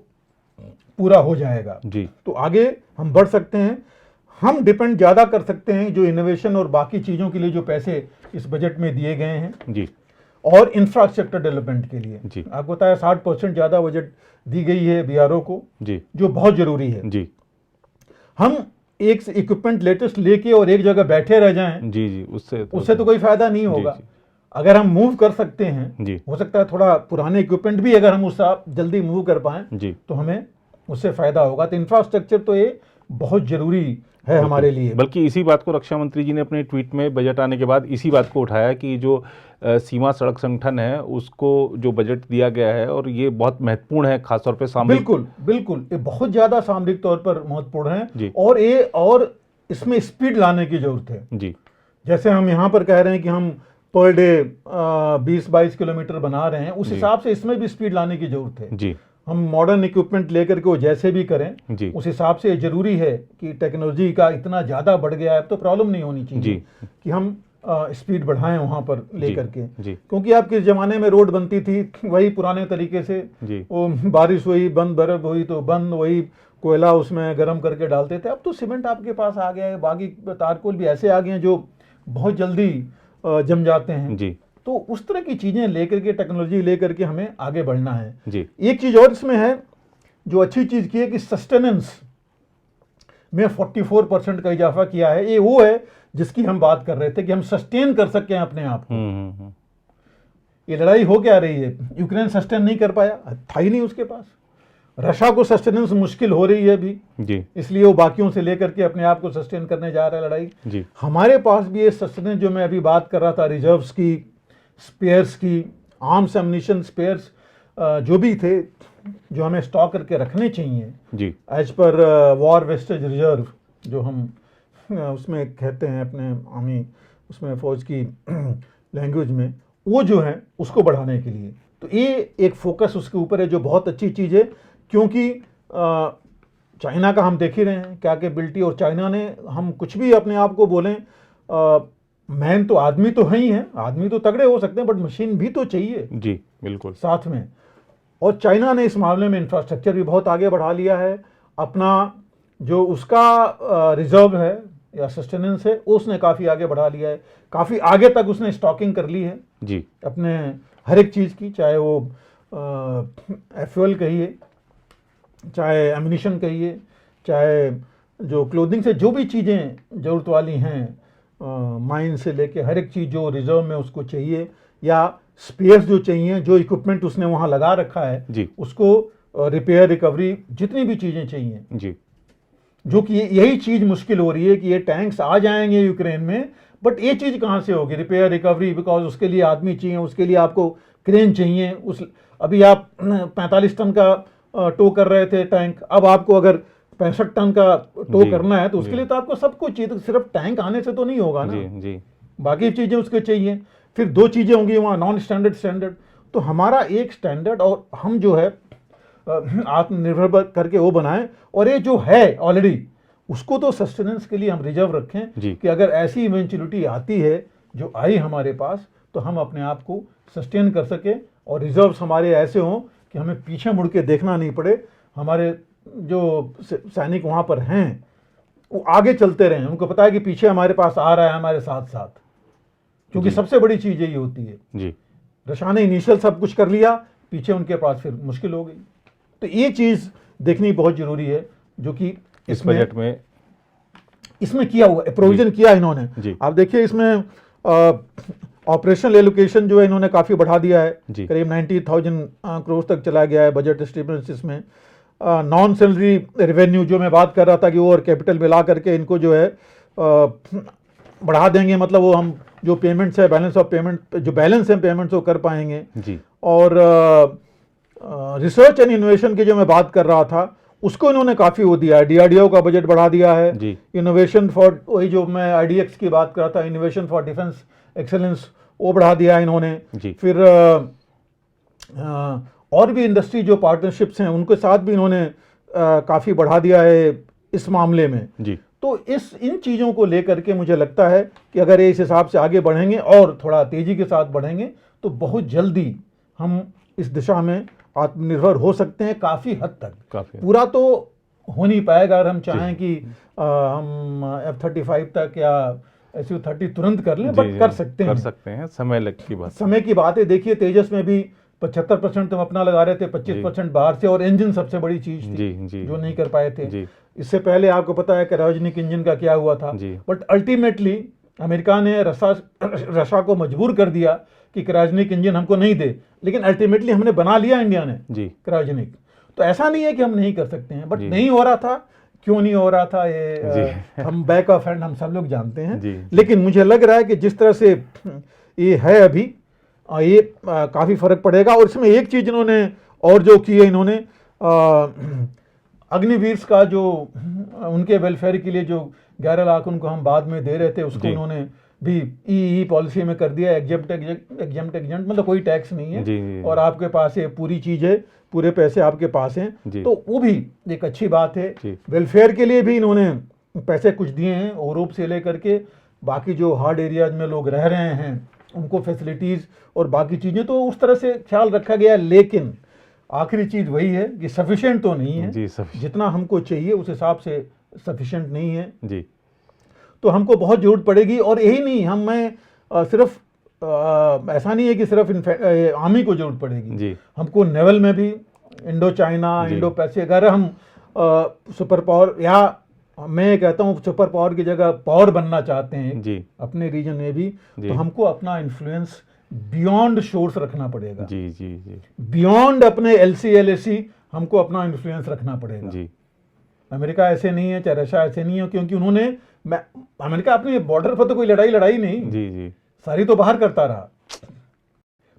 Speaker 2: पूरा हो जाएगा।
Speaker 1: जी,
Speaker 2: तो आगे हम बढ़ सकते हैं। हम डिपेंड ज़्यादा कर सकते हैं जो इनोवेशन और बाकी चीज़ों के लिए जो पैसे इस बजट में दिए गए हैं
Speaker 1: जी,
Speaker 2: और इंफ्रास्ट्रक्चर डेवलपमेंट के लिए।
Speaker 1: जी,
Speaker 2: आपको बताया 60% ज़्यादा बजट दी गई है बीआरओ को,
Speaker 1: जी,
Speaker 2: जो बहुत ज़रूरी है।
Speaker 1: जी,
Speaker 2: हम एक से इक्विपमेंट लेटेस्ट लेके और एक जगह बैठे रह जाएं,
Speaker 1: जी, जी,
Speaker 2: उससे तो कोई फायदा नहीं होगा।
Speaker 1: जी,
Speaker 2: अगर हम मूव कर सकते हैं,
Speaker 1: जी,
Speaker 2: हो सकता है थोड़ा पुराने इक्विपमेंट भी अगर हम उससे जल्दी मूव कर पाएं
Speaker 1: जी,
Speaker 2: तो हमें उससे फायदा होगा। तो इंफ्रास्ट्रक्चर तो ये बहुत जरूरी है हमारे लिए।
Speaker 1: बल्कि इसी बात को रक्षा मंत्री जी ने अपने ट्वीट में बजट आने के बाद इसी बात को उठाया कि जो सीमा सड़क संगठन है उसको जो बजट दिया गया है और ये बहुत महत्वपूर्ण है, खासतौर पे सामरिक।
Speaker 2: बिल्कुल बिल्कुल, ये बहुत ज्यादा सामरिक तौर पर महत्वपूर्ण
Speaker 1: जी।
Speaker 2: है और इसमें स्पीड लाने की जरूरत है।
Speaker 1: जी,
Speaker 2: जैसे हम यहाँ पर कह रहे हैं कि हम पर डे 20-22 किलोमीटर बना रहे हैं, उस
Speaker 1: जी।
Speaker 2: हिसाब से इसमें भी स्पीड लाने की जरूरत है।
Speaker 1: जी,
Speaker 2: हम मॉडर्न इक्विपमेंट लेकर के वो जैसे भी करें,
Speaker 1: जी,
Speaker 2: उस हिसाब से जरूरी है कि टेक्नोलॉजी का इतना ज़्यादा बढ़ गया है तो प्रॉब्लम नहीं होनी चाहिए
Speaker 1: जी।
Speaker 2: कि हम स्पीड बढ़ाएं वहाँ पर लेकर के।
Speaker 1: जी,
Speaker 2: क्योंकि आप किस ज़माने में रोड बनती थी वही पुराने तरीके से,
Speaker 1: जी,
Speaker 2: वो बारिश हुई बंद, बर्फ हुई तो बंद, वही कोयला उसमें गर्म करके डालते थे। अब तो सीमेंट आपके पास आ गया है, बाकी तारकोल भी ऐसे आ गए हैं जो बहुत जल्दी जम जाते हैं।
Speaker 1: जी,
Speaker 2: तो उस तरह की चीज़ें लेकर के, टेक्नोलॉजी लेकर के हमें आगे बढ़ना है।
Speaker 1: जी,
Speaker 2: एक चीज़ और इसमें है जो अच्छी चीज़ की है कि सस्टेनेंस में 44% का इजाफा किया है। ये वो है जिसकी हम बात कर रहे थे कि हम सस्टेन कर सकें अपने आप को। ये लड़ाई हो क्या रही है, यूक्रेन सस्टेन नहीं कर पाया, था ही नहीं उसके पास। रशिया को सस्टेनेंस मुश्किल हो रही है अभी,
Speaker 1: जी,
Speaker 2: इसलिए वो बाकियों से लेकर के अपने आप को सस्टेन करने जा रहा है लड़ाई।
Speaker 1: जी,
Speaker 2: हमारे पास भी ये सस्टेनेंस जो मैं अभी बात कर रहा था, रिजर्व्स की, स्पेयर्स की, आर्म्स एम्युनिशन स्पेयर्स जो भी थे जो हमें स्टॉक करके रखने चाहिए
Speaker 1: जी,
Speaker 2: as per war wastage reserve, जो हम उसमें कहते हैं अपने आर्मी उसमें फौज की लैंग्वेज में, वो जो है उसको बढ़ाने के लिए। तो ये एक फोकस उसके ऊपर है जो बहुत अच्छी चीज़ है। क्योंकि चाइना का हम देख ही रहे हैं क्या कैपेबिलिटी, और चाइना ने, हम कुछ भी अपने आप को बोलें, मैन तो आदमी तो है ही है, आदमी तो तगड़े हो सकते हैं बट मशीन भी तो चाहिए
Speaker 1: जी, बिल्कुल
Speaker 2: साथ में। और चाइना ने इस मामले में इंफ्रास्ट्रक्चर भी बहुत आगे बढ़ा लिया है। अपना जो उसका रिजर्व है या सस्टेनेंस है उसने काफ़ी आगे बढ़ा लिया है, काफ़ी आगे तक उसने स्टॉकिंग कर ली है
Speaker 1: जी,
Speaker 2: अपने हर एक चीज़ की, चाहे वो फ्यूल कहिए, चाहे एम्युनिशन कहिए, चाहे जो क्लोथिंग से जो भी चीज़ें ज़रूरत वाली हैं, माइन से लेके हर एक चीज़ जो रिजर्व में उसको चाहिए, या स्पेयर्स जो चाहिए, जो इक्विपमेंट उसने वहाँ लगा रखा है
Speaker 1: जी,
Speaker 2: उसको रिपेयर, रिकवरी, जितनी भी चीज़ें चाहिए,
Speaker 1: जी,
Speaker 2: जो कि यही चीज़ मुश्किल हो रही है कि ये टैंक्स आ जाएंगे यूक्रेन में, बट ये चीज़ कहाँ से होगी, रिपेयर, रिकवरी, बिकॉज उसके लिए आदमी चाहिए, उसके लिए आपको क्रेन चाहिए। उस अभी आप 45 टन का टो कर रहे थे टैंक, अब आपको अगर 65 टन का टो
Speaker 1: जी,
Speaker 2: करना है तो उसके
Speaker 1: जी।
Speaker 2: लिए तो आपको सब कुछ चाहिए, तो सिर्फ टैंक आने से तो नहीं होगा ना,
Speaker 1: जी, जी,
Speaker 2: बाकी चीज़ें उसके चाहिए। फिर दो चीज़ें होंगी वहाँ, नॉन स्टैंडर्ड, स्टैंडर्ड। तो हमारा एक स्टैंडर्ड, और हम जो है आत्मनिर्भर करके वो बनाएं, और ये जो है ऑलरेडी उसको तो सस्टेनेंस के लिए हम रिजर्व रखें
Speaker 1: जी।
Speaker 2: कि अगर ऐसी इवेंचुअलिटी आती है जो आई हमारे पास तो हम अपने आप को सस्टेन कर सके, और रिजर्व्स हमारे ऐसे हों कि हमें पीछे मुड़ के देखना नहीं पड़े। हमारे जो सैनिक वहाँ पर हैं वो आगे चलते रहें, उनको पता है कि पीछे हमारे पास आ रहा है हमारे साथ साथ, क्योंकि सबसे बड़ी चीज़ यही होती है।
Speaker 1: जी,
Speaker 2: रशिया ने इनिशियल सब कुछ कर लिया, पीछे उनके पास फिर मुश्किल हो गई। तो ये चीज़ देखनी बहुत ज़रूरी है जो कि
Speaker 1: इस बजट में
Speaker 2: इसमें किया हुआ प्रोविजन किया इन्होंने।
Speaker 1: जी।
Speaker 2: आप देखिए इसमें ऑपरेशनल एलोकेशन जो है इन्होंने काफ़ी बढ़ा दिया है,
Speaker 1: जी।
Speaker 2: करीब 90,000 करोड़ तक चला गया है बजट स्टेटमेंट्स इसमें। नॉन सैलरी रेवेन्यू जो मैं बात कर रहा था कि वो और कैपिटल मिला करके इनको जो है बढ़ा देंगे, मतलब वो हम जो पेमेंट्स है, बैलेंस ऑफ पेमेंट, जो बैलेंस है पेमेंट्स वो कर पाएंगे
Speaker 1: जी।
Speaker 2: और रिसर्च एंड इनोवेशन की जो मैं बात कर रहा था उसको इन्होंने काफ़ी वो दिया है, डीआरडीओ का बजट बढ़ा दिया है, इनोवेशन फॉर, वही जो मैं आईडीएक्स की बात कर रहा था, इनोवेशन फॉर डिफेंस एक्सेलेंस, वो बढ़ा दिया है इन्होंने। फिर और भी इंडस्ट्री जो पार्टनरशिप्स हैं उनके साथ भी इन्होंने काफ़ी बढ़ा दिया है इस मामले में जी। तो इन चीज़ों को लेकर के मुझे लगता है कि अगर इस हिसाब से आगे बढ़ेंगे और थोड़ा तेज़ी के साथ बढ़ेंगे तो बहुत जल्दी हम इस दिशा में आत्मनिर्भर हो सकते हैं काफ़ी हद तक। पूरा तो हो नहीं पाएगा अगर हम चाहें कि हम F-35 तक या SU-30 तुरंत कर लें, बट कर सकते हैं, समय की बात है। देखिए तेजस में भी 75% हम अपना लगा रहे थे, 25% बाहर से, और इंजन सबसे बड़ी चीज थी जो नहीं कर पाए थे। इससे पहले आपको पता है क्रायोजेनिक इंजन का क्या हुआ था, बट अल्टीमेटली अमेरिका ने रशिया को मजबूर कर दिया कि क्रायोजेनिक इंजन हमको नहीं दे, लेकिन अल्टीमेटली हमने बना लिया इंडिया ने क्रायोजेनिक। तो ऐसा नहीं है कि हम नहीं कर सकते हैं, बट नहीं हो रहा था। क्यों नहीं हो रहा था ये हम बैक ऑफ हैंड हम सब लोग जानते हैं, लेकिन मुझे लग रहा है कि जिस तरह से ये है अभी ये काफ़ी फर्क पड़ेगा। और इसमें एक चीज़ इन्होंने और जो की है, इन्होंने अग्निवीर का जो उनके वेलफेयर के लिए जो 11 लाख उनको हम बाद में दे रहे थे, उसको उन्होंने भी ई पॉलिसी में कर दिया, एग्जेम्प्ट, मतलब कोई टैक्स नहीं है और आपके पास ये पूरी चीज़ है, पूरे पैसे आपके पास हैं, तो वो भी एक अच्छी बात है। वेलफेयर के लिए भी इन्होंने पैसे कुछ दिए हैं, यूरोप से लेकर के बाकी जो हार्ड एरियाज में लोग रह रहे हैं उनको फैसिलिटीज़ और बाकी चीज़ें, तो उस तरह से ख्याल रखा गया। लेकिन आखिरी चीज़ वही है कि सफिशिएंट तो नहीं है, जितना हमको चाहिए उस हिसाब से सफिशिएंट नहीं है जी। तो हमको बहुत ज़रूरत पड़ेगी। और यही नहीं, मैं सिर्फ ऐसा नहीं है कि सिर्फ आर्मी को जरूरत पड़ेगी जी। हमको नेवल में भी, इंडो चाइना, इंडो पैसिफिक, अगर हम सुपर पावर, या मैं कहता हूँ सुपर पावर की जगह पावर बनना चाहते हैं जी अपने रीजन में भी, तो हमको अपना इन्फ्लुएंस बियॉन्ड शोर्स रखना पड़ेगा जी जी जी। बियॉन्ड अपने LC LAC हमको अपना इन्फ्लुएंस रखना पड़ेगा जी। अमेरिका ऐसे नहीं है, चाहे रशिया ऐसे नहीं है, क्योंकि उन्होंने, अमेरिका अपने बॉर्डर पर तो कोई लड़ाई नहीं जी जी, सारी तो बाहर करता रहा।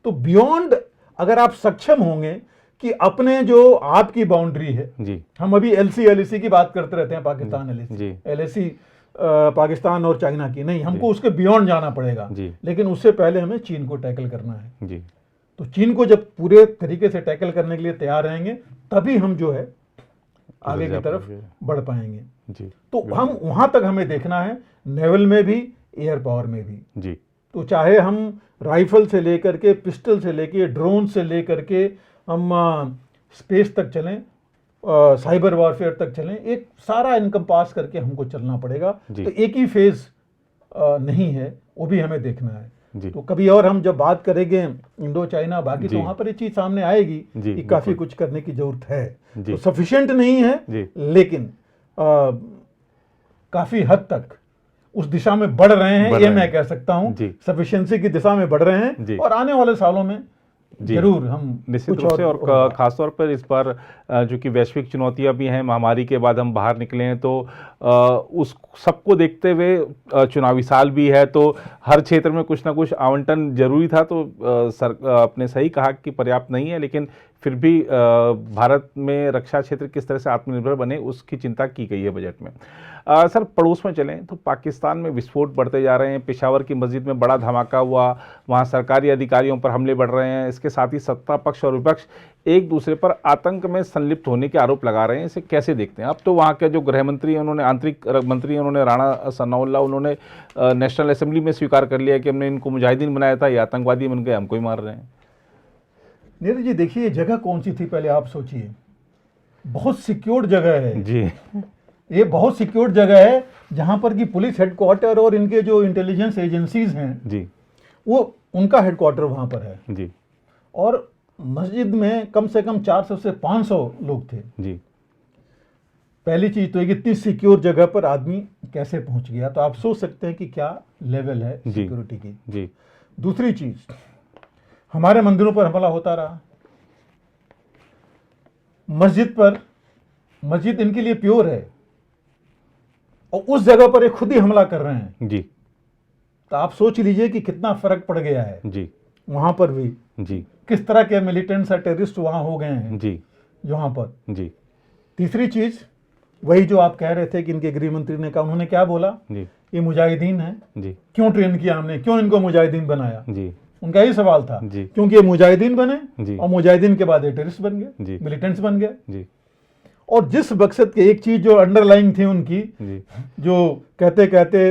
Speaker 2: तो बियॉन्ड अगर आप सक्षम होंगे कि अपने जो आपकी बाउंड्री है जी, हम अभी LC LAC की बात करते रहते हैं, पाकिस्तान LAC पाकिस्तान और चाइना की नहीं, हमको उसके बियॉन्ड जाना पड़ेगा। लेकिन उससे पहले हमें चीन को टैकल करना है जी। तो चीन को जब पूरे तरीके से टैकल करने के लिए तैयार रहेंगे तभी हम जो है आगे की तरफ बढ़ पाएंगे जी। तो हम वहां तक हमें देखना है, नेवल में भी, एयर पावर में भी जी। तो चाहे हम राइफल से लेकर के, पिस्टल से लेकर, ड्रोन से लेकर के हम स्पेस तक चलें, साइबर वॉरफेयर तक चलें, एक सारा इनकम्पास करके हमको चलना पड़ेगा। तो एक ही फेज नहीं है, वो भी हमें देखना है। तो कभी और हम जब बात करेंगे इंडो चाइना बाकी, तो वहां पर ये चीज सामने आएगी कि काफी कुछ करने की जरूरत है। तो सफिशिएंट नहीं है, लेकिन काफी हद तक उस दिशा में बढ़ रहे हैं, ये मैं कह सकता हूं, सफिशिएंसी की दिशा में बढ़ रहे हैं। और आने वाले सालों में जरूर हम
Speaker 1: निश्चित रूप से, और खासतौर पर इस बार जो कि वैश्विक चुनौतियां भी हैं, महामारी के बाद हम बाहर निकले हैं, तो उस सबको देखते हुए चुनावी साल भी है, तो हर क्षेत्र में कुछ ना कुछ आवंटन जरूरी था। तो आपने सही कहा कि पर्याप्त नहीं है, लेकिन फिर भी भारत में रक्षा क्षेत्र किस तरह से आत्मनिर्भर बने उसकी चिंता की गई है बजट में। सर, पड़ोस में चलें तो पाकिस्तान में विस्फोट बढ़ते जा रहे हैं। पेशावर की मस्जिद में बड़ा धमाका हुआ, वहाँ सरकारी अधिकारियों पर हमले बढ़ रहे हैं। इसके साथ ही सत्ता पक्ष और विपक्ष एक दूसरे पर आतंक में संलिप्त होने के आरोप लगा रहे हैं। इसे कैसे देखते हैं? अब तो वहाँ के जो गृह मंत्री, उन्होंने आंतरिक मंत्री, उन्होंने राणा सनाउल्लाह, उन्होंने नेशनल असेंबली में स्वीकार कर लिया कि हमने इनको मुजाहिदीन बनाया था, ये आतंकवादी बन गए, हमको ही मार रहे हैं।
Speaker 2: नीरज जी, देखिए जगह कौन सी थी, पहले आप सोचिए। बहुत सिक्योर्ड जगह है जी, ये बहुत सिक्योर्ड जगह है, जहां पर कि पुलिस हेडक्वार्टर और इनके जो इंटेलिजेंस एजेंसीज हैं जी, वो उनका हेडक्वार्टर वहां पर है जी। और मस्जिद में कम से कम 400 से 500 लोग थे जी। पहली चीज तो एक इतनी सिक्योर जगह पर आदमी कैसे पहुंच गया, तो आप सोच सकते हैं कि क्या लेवल है सिक्योरिटी की जी। दूसरी चीज, हमारे मंदिरों पर हमला होता रहा, मस्जिद पर, मस्जिद इनके लिए प्योर है, और उस जगह पर ये खुद ही हमला कर रहे हैं जी। तो आप सोच लीजिए कि कितना फर्क पड़ गया है
Speaker 1: जी
Speaker 2: वहां पर भी,
Speaker 1: जी
Speaker 2: किस तरह के मिलिटेंट्स और टेररिस्ट वहां हो गए हैं
Speaker 1: जी
Speaker 2: यहाँ पर।
Speaker 1: जी
Speaker 2: तीसरी चीज वही जो आप कह रहे थे कि इनके गृह मंत्री ने कहा, उन्होंने क्या बोला,
Speaker 1: जी
Speaker 2: ये मुजाहिदीन है,
Speaker 1: जी
Speaker 2: क्यों ट्रेन किया हमने, क्यों इनको मुजाहिदीन बनाया।
Speaker 1: जी
Speaker 2: उनका यही सवाल था,
Speaker 1: जी
Speaker 2: क्योंकि ये मुजाहिदीन बने
Speaker 1: जी
Speaker 2: और मुजाहिदीन के बाद ये टेररिस्ट बन गए,
Speaker 1: जी
Speaker 2: मिलिटेंट्स बन गए।
Speaker 1: जी
Speaker 2: और जिस मकसद के, एक चीज जो अंडरलाइन थी उनकी,
Speaker 1: जी
Speaker 2: जो कहते कहते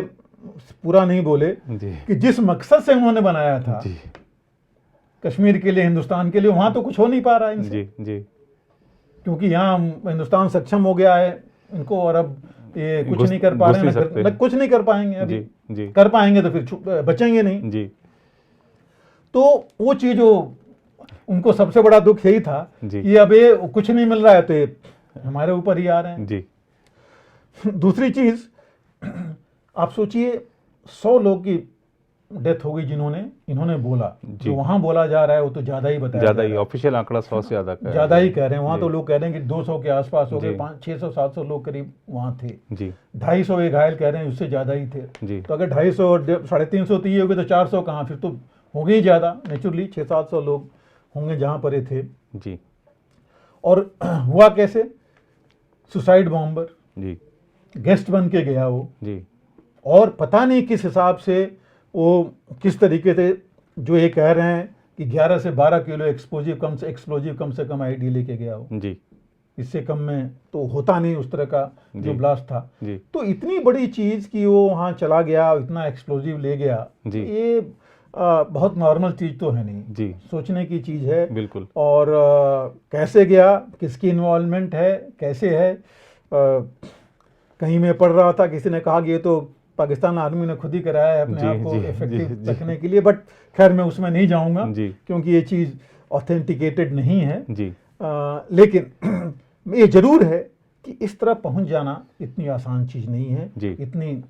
Speaker 2: पूरा नहीं बोले,
Speaker 1: जी
Speaker 2: कि जिस मकसद से उन्होंने बनाया था
Speaker 1: जी
Speaker 2: कश्मीर के लिए, हिंदुस्तान के लिए, वहां तो कुछ हो नहीं पा रहा है इनसे,
Speaker 1: जी जी
Speaker 2: क्योंकि यहाँ हिंदुस्तान सक्षम हो गया है इनको, और अब ये कुछ नहीं कर पा रहे हैं, न कुछ नहीं कर पाएंगे अभी।
Speaker 1: जी जी
Speaker 2: कर पाएंगे तो फिर बचेंगे नहीं।
Speaker 1: जी
Speaker 2: तो वो चीज जो उनको सबसे बड़ा दुख यही था
Speaker 1: जी।
Speaker 2: कि अब ये कुछ नहीं मिल रहा है तो ये हमारे ऊपर ही आ रहे हैं।
Speaker 1: जी
Speaker 2: दूसरी चीज, आप सोचिए 100 लोग की डेथ हो गई जिन्होंने, इन्होंने बोला, जो वहां बोला जा रहा है वो तो ज्यादा ही बताया,
Speaker 1: ज्यादा ही ऑफिशियल आंकड़ा 100 से
Speaker 2: ज्यादा ही कह रहे हैं। वहां तो लोग कह रहे हैं कि 200 के आसपास हो गए,
Speaker 1: जी।
Speaker 2: 600-700 लोग करीब वहां थे।
Speaker 1: जी
Speaker 2: 250 ये घायल कह रहे हैं, उससे ज्यादा ही थे।
Speaker 1: जी
Speaker 2: तो अगर 250 और 350 तो ये हो गए, तो 400 कहाँ, फिर तो होंगे ही ज्यादा, नेचुरली 600-700 लोग होंगे जहां पर ये थे।
Speaker 1: जी
Speaker 2: और हुआ कैसे, सुसाइड बॉम्बर,
Speaker 1: जी
Speaker 2: गेस्ट बन के गया वो,
Speaker 1: जी
Speaker 2: और पता नहीं किस हिसाब से वो, किस तरीके से, जो ये कह रहे हैं कि 11 से 12 किलो एक्सप्लोजिव कम से कम आईडी लेके गया वो।
Speaker 1: जी
Speaker 2: इससे कम में तो होता नहीं उस तरह का जो
Speaker 1: जी।
Speaker 2: ब्लास्ट था।
Speaker 1: जी
Speaker 2: तो इतनी बड़ी चीज कि वो वहाँ चला गया, इतना एक्सप्लोजिव ले गया,
Speaker 1: जी।
Speaker 2: ये बहुत नॉर्मल चीज तो है नहीं,
Speaker 1: जी
Speaker 2: सोचने की चीज है।
Speaker 1: बिल्कुल।
Speaker 2: और कैसे गया, किसकी इन्वॉल्वमेंट है, कैसे है। कहीं मैं पढ़ रहा था, किसी ने कहा कि ये तो पाकिस्तान आर्मी ने खुद ही कराया है अपने
Speaker 1: जी,
Speaker 2: आप को
Speaker 1: जी,
Speaker 2: इफेक्टिव
Speaker 1: जी, जी।
Speaker 2: रखने के लिए, बट खैर मैं उसमें नहीं जाऊंगा
Speaker 1: जी
Speaker 2: क्योंकि ये चीज़ ऑथेंटिकेटेड नहीं है।
Speaker 1: जी
Speaker 2: लेकिन ये जरूर है कि इस तरह पहुंच जाना इतनी आसान चीज़ नहीं है,
Speaker 1: जी।
Speaker 2: इतनी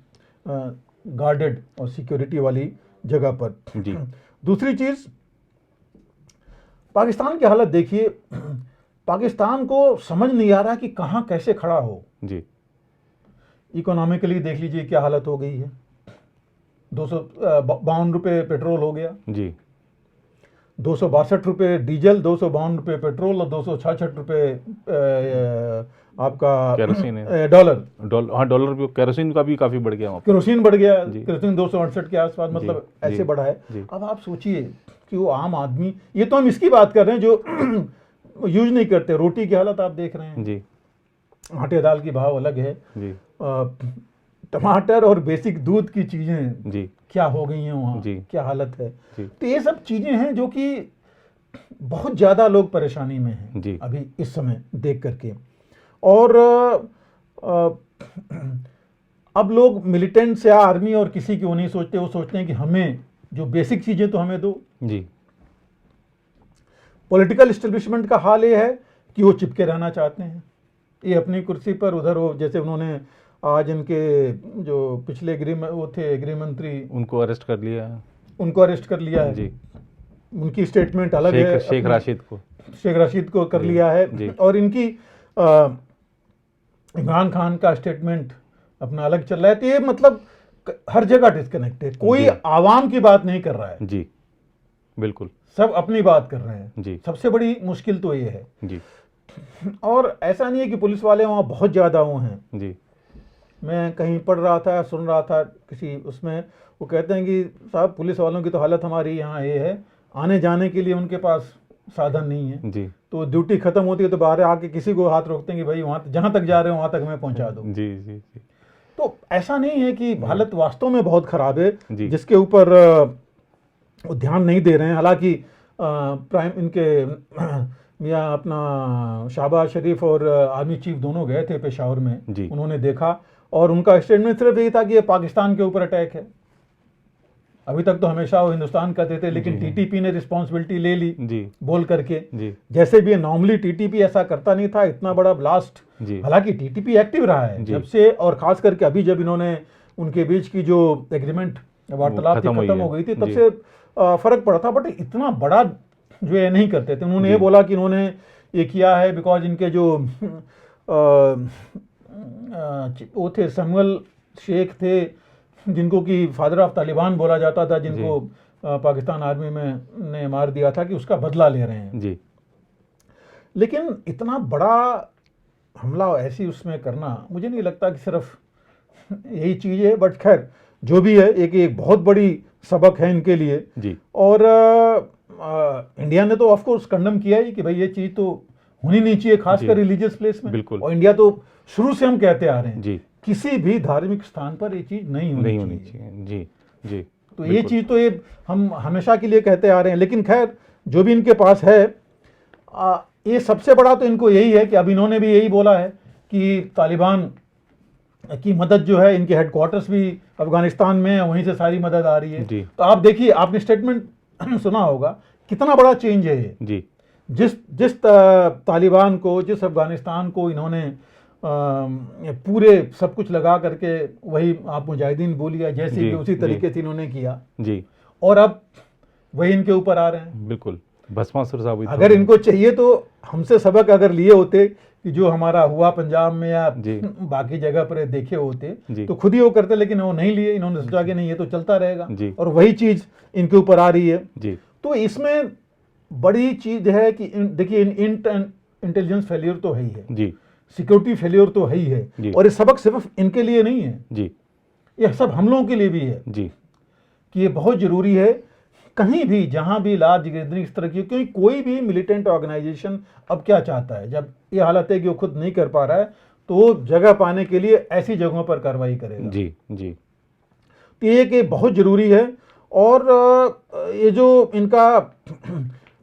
Speaker 2: गार्डेड और सिक्योरिटी वाली जगह पर।
Speaker 1: जी
Speaker 2: दूसरी चीज़, पाकिस्तान की हालत देखिए, पाकिस्तान को समझ नहीं आ रहा कि कहाँ कैसे खड़ा हो।
Speaker 1: जी
Speaker 2: इकोनॉमिकली देख लीजिए क्या हालत हो गई है। 252 रुपये पेट्रोल हो गया,
Speaker 1: जी
Speaker 2: 262 रुपये डीजल, 252 रुपये पेट्रोल और 266 रुपये आपका
Speaker 1: केरोसिन है।
Speaker 2: डॉलर।
Speaker 1: हाँ डॉलर भी, केरोसिन का भी काफी बढ़ गया वहाँ पर।
Speaker 2: केरोसिन बढ़ गया,
Speaker 1: जी।
Speaker 2: केरोसिन 268 के आसपास, मतलब
Speaker 1: जी,
Speaker 2: ऐसे
Speaker 1: जी,
Speaker 2: बढ़ा है।
Speaker 1: जी।
Speaker 2: अब आप सोचिए कि वो आम आदमी, ये तो हम इसकी बात कर रहे हैं जो यूज नहीं करते। रोटी की हालत आप देख रहे हैं,
Speaker 1: जी
Speaker 2: आटे दाल की भाव अलग है,
Speaker 1: जी
Speaker 2: टमाटर और बेसिक दूध की चीजें
Speaker 1: जी
Speaker 2: क्या हो गई हैं वहाँ,
Speaker 1: जी।
Speaker 2: क्या हालत है।
Speaker 1: जी
Speaker 2: तो ये सब चीजें हैं जो कि बहुत ज्यादा लोग परेशानी में हैं
Speaker 1: जी।
Speaker 2: अभी इस समय देख करके। और अब लोग मिलिटेंट्स या आर्मी और किसी की वो नहीं सोचते, वो सोचते हैं कि हमें जो बेसिक चीजें तो हमें दो।
Speaker 1: जी
Speaker 2: पॉलिटिकल एस्टेब्लिशमेंट का हाल ये है कि वो चिपके रहना चाहते हैं, ये अपनी कुर्सी पर, उधर वो, जैसे उन्होंने आज इनके जो पिछले वो थे गृह मंत्री,
Speaker 1: उनको अरेस्ट कर लिया है।
Speaker 2: उनको अरेस्ट कर लिया है।
Speaker 1: जी
Speaker 2: उनकी स्टेटमेंट अलग है,
Speaker 1: शेख राशिद को,
Speaker 2: शेख राशिद को कर
Speaker 1: जी,
Speaker 2: लिया है।
Speaker 1: जी।
Speaker 2: और इनकी इमरान खान का स्टेटमेंट अपना अलग चल रहा है। तो ये मतलब हर जगह डिस्कनेक्ट है, कोई
Speaker 1: जी।
Speaker 2: आवाम की बात नहीं कर रहा है,
Speaker 1: जी बिल्कुल।
Speaker 2: सब अपनी बात कर रहे हैं।
Speaker 1: जी
Speaker 2: सबसे बड़ी मुश्किल तो ये है।
Speaker 1: जी
Speaker 2: और ऐसा नहीं है कि पुलिस वाले वहाँ बहुत ज़्यादा वो हैं।
Speaker 1: जी
Speaker 2: मैं कहीं पढ़ रहा था, सुन रहा था किसी उसमें, वो कहते हैं कि साहब पुलिस वालों की तो हालत हमारी यहाँ ये है, आने जाने के लिए उनके पास साधन नहीं है।
Speaker 1: जी
Speaker 2: तो ड्यूटी खत्म होती है तो बाहर आके किसी को हाथ रोकते हैं कि भाई वहाँ जहाँ तक जा रहे हो वहाँ तक हमें पहुँचा दो।
Speaker 1: जी जी जी
Speaker 2: तो ऐसा नहीं है कि हालत वास्तव में बहुत खराब है,
Speaker 1: जी।
Speaker 2: जिसके ऊपर वो ध्यान नहीं दे रहे हैं। हालांकि प्राइम इनके मियाँ अपना शहबाज शरीफ और आर्मी चीफ दोनों गए थे पेशावर में,
Speaker 1: जी।
Speaker 2: उन्होंने देखा और उनका स्टेटमेंट सिर्फ यही था कि ये पाकिस्तान के ऊपर अटैक है। अभी तक तो हमेशा वो हिंदुस्तान कहते थे, लेकिन टीटीपी ने रिस्पॉन्सिबिलिटी ले ली
Speaker 1: जी
Speaker 2: बोल करके।
Speaker 1: जी
Speaker 2: जैसे भी नॉर्मली टीटीपी ऐसा करता नहीं था, इतना बड़ा ब्लास्ट।
Speaker 1: जी
Speaker 2: हालांकि टीटीपी एक्टिव रहा है जब से, और खास करके अभी जब इन्होंने उनके बीच की जो एग्रीमेंट वार्तालाप थी खत्म हो गई थी, तब से फर्क पड़ा था। बट इतना बड़ा जो ये नहीं करते थे। उन्होंने ये बोला कि इन्होंने ये किया है बिकॉज इनके जो वो थे सैमुअल शेख थे, जिनको कि फादर ऑफ तालिबान बोला जाता था, जिनको पाकिस्तान आर्मी में ने मार दिया था, कि उसका बदला ले रहे हैं
Speaker 1: जी।
Speaker 2: लेकिन इतना बड़ा हमला ऐसी उसमें करना, मुझे नहीं लगता कि सिर्फ यही चीज़ है, बट खैर जो भी है, एक बहुत बड़ी सबक है इनके लिए
Speaker 1: जी।
Speaker 2: और इंडिया ने तो ऑफ कोर्स कंडम किया ही कि भाई ये चीज़ तो होनी नहीं चाहिए, खासकर रिलीजियस प्लेस में।
Speaker 1: बिल्कुल।
Speaker 2: और इंडिया तो शुरू से हम कहते आ रहे हैं
Speaker 1: जी,
Speaker 2: किसी भी धार्मिक स्थान पर ये चीज़ नहीं होनी
Speaker 1: चाहिए। जी जी।
Speaker 2: तो ये चीज़ तो ये हम हमेशा के लिए कहते आ रहे हैं। लेकिन खैर जो भी इनके पास है, ये सबसे बड़ा तो इनको यही है कि अब इन्होंने भी यही बोला है कि तालिबान की मदद जो है, इनके हेडक्वार्टर्स भी अफगानिस्तान में है, वहीं से सारी मदद आ रही है। तो आप देखिए, आपने स्टेटमेंट सुना होगा, कितना बड़ा चेंज है ये।
Speaker 1: जी।
Speaker 2: जिस तालिबान को, जिस अफगानिस्तान को इन्होंने पूरे सब कुछ लगा करके, वही आप मुजाहिदीन बोलिए जैसे कि उसी तरीके से इन्होंने किया
Speaker 1: जी,
Speaker 2: और अब वही इनके ऊपर आ रहे हैं।
Speaker 1: बिल्कुल भस्मासुर साबित।
Speaker 2: अगर इनको चाहिए तो हमसे सबक अगर लिए होते कि जो हमारा हुआ पंजाब में या बाकी जगह पर देखे होते तो खुद ही वो करते, लेकिन वो नहीं लिए। इन्होंने सोचा कि नहीं, ये तो चलता रहेगा और वही चीज इनके ऊपर आ रही है जी। तो इसमें बड़ी चीज है कि देखिए, इंटेलिजेंस फेलियर तो है ही है जी, सिक्योरिटी फेलियर तो है ही है, और ये सबक सिर्फ इनके लिए नहीं है जी, ये सब हम लोगों के लिए भी है जी, कि ये बहुत जरूरी है कहीं भी जहां भी लार्ज गैदरिंग इस तरह की, क्योंकि कोई भी मिलिटेंट ऑर्गेनाइजेशन अब क्या चाहता है, जब ये हालत है कि वो खुद नहीं कर पा रहा है तो वो जगह पाने के लिए ऐसी जगहों पर कार्रवाई करेगा जी जी। तो ये कि बहुत जरूरी है। और ये जो इनका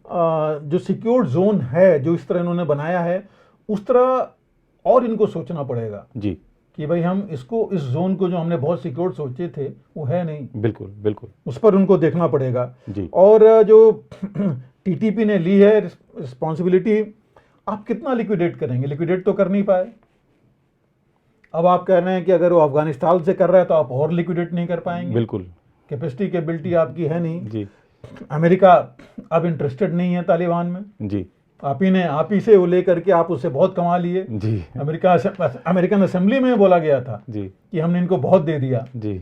Speaker 2: जो सिक्योर्ड जोन है, जो इस तरह इन्होंने बनाया है, उस तरह और इनको सोचना पड़ेगा जी, कि भाई हम इसको, इस जोन को जो हमने बहुत सिक्योर सोचे थे वो है नहीं, बिल्कुल बिल्कुल, उस पर उनको देखना पड़ेगा जी। और जो टीटीपी ने ली है रिस्पॉन्सिबिलिटी, आप कितना लिक्विडेट करेंगे? लिक्विडेट तो कर नहीं पाए। अब आप कह रहे हैं कि अगर वो अफगानिस्तान से कर रहा है तो आप और लिक्विडेट नहीं कर पाएंगे, बिल्कुल, कैपेसिटी कैपेबिलिटी आपकी है नहीं जी। अमेरिका अब इंटरेस्टेड नहीं है तालिबान में जी, आप ही से वो लेकर के आप उससे बहुत कमा लिए जी। अमेरिकन असेंबली में बोला गया था जी कि हमने इनको बहुत दे दिया जी,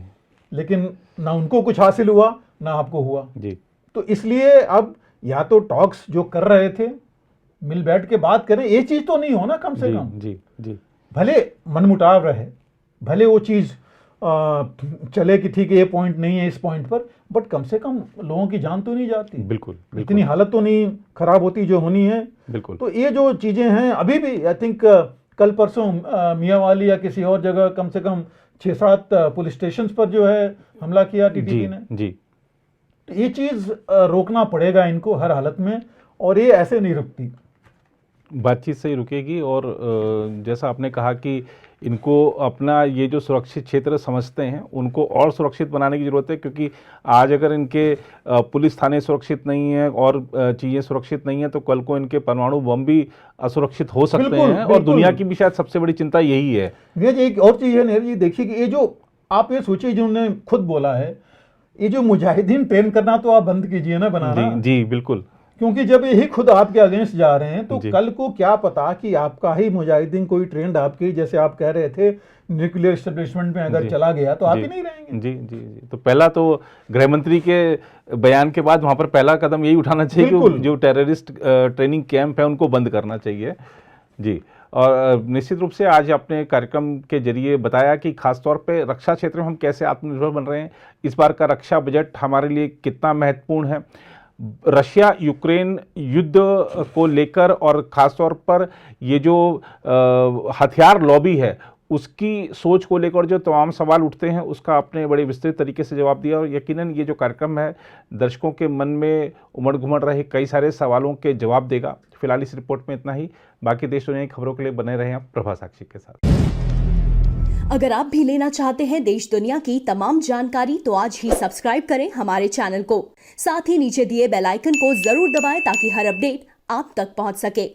Speaker 2: लेकिन ना उनको कुछ हासिल हुआ ना आपको हुआ जी। तो इसलिए अब या तो टॉक्स जो कर रहे थे मिल बैठ के बात करें, ये चीज तो नहीं हो ना, कम से कम जी जी, भले मनमुटाव रहे, भले वो चीज चले कि ठीक है ये पॉइंट नहीं है इस पॉइंट पर, बट कम से कम लोगों की जान तो नहीं जाती, बिल्कुल, इतनी हालत तो नहीं खराब होती जो होनी है, बिल्कुल। तो ये जो चीजें हैं अभी भी, आई थिंक कल परसों मियांवाली या किसी और जगह कम से कम 6-7 पुलिस स्टेशन पर जो है हमला किया टीटीपी ने जी। तो ये चीज रोकना पड़ेगा इनको हर हालत में, और ये ऐसे नहीं रुकती,
Speaker 1: बातचीत से ही रुकेगी। और जैसा आपने कहा कि इनको अपना ये जो सुरक्षित क्षेत्र समझते हैं उनको और सुरक्षित बनाने की ज़रूरत है, क्योंकि आज अगर इनके पुलिस थाने सुरक्षित नहीं है और चीज़ें सुरक्षित नहीं है तो कल को इनके परमाणु बम भी असुरक्षित हो सकते हैं। और दुनिया की भी शायद सबसे बड़ी चिंता यही है।
Speaker 2: एक और चीज़ है नेहरू जी, देखिए कि ये जो आप ये सोचिए, जो उन्होंने खुद बोला है, ये जो मुजाहिदीन ट्रेन करना तो आप बंद कीजिए ना, बनाना
Speaker 1: जी बिल्कुल,
Speaker 2: क्योंकि जब यही खुद आपके अगेंस्ट जा रहे हैं तो कल को क्या पता कि आपका ही मुजाहिदीन कोई ट्रेंड आपकी, जैसे आप कह रहे थे, न्यूक्लियर एस्टेब्लिशमेंट में अगर चला गया तो आप ही नहीं रहेंगे जी जी जी। तो पहला तो गृह मंत्री के बयान के बाद वहां पर पहला कदम यही उठाना चाहिए कि जो टेररिस्ट ट्रेनिंग कैंप है उनको बंद करना चाहिए जी। और निश्चित रूप से आज आपने कार्यक्रम के जरिए बताया कि खासतौर पे रक्षा क्षेत्र में हम कैसे आत्मनिर्भर बन रहे हैं, इस बार का रक्षा बजट हमारे लिए कितना महत्वपूर्ण है, रशिया यूक्रेन युद्ध को लेकर, और ख़ासतौर पर ये जो हथियार लॉबी है उसकी सोच को लेकर जो तमाम सवाल उठते हैं उसका आपने बड़े विस्तृत तरीके से जवाब दिया। और यकीनन ये जो कार्यक्रम है दर्शकों के मन में उमड़ घुमड़ रहे कई सारे सवालों के जवाब देगा। फिलहाल इस रिपोर्ट में इतना ही, बाकी देश दुनिया की खबरों के लिए बने रहें आप प्रभा साक्षी के साथ।
Speaker 3: अगर आप भी लेना चाहते हैं देश दुनिया की तमाम जानकारी तो आज ही सब्सक्राइब करें हमारे चैनल को, साथ ही नीचे दिए बेल आइकन को जरूर दबाएं ताकि हर अपडेट आप तक पहुंच सके।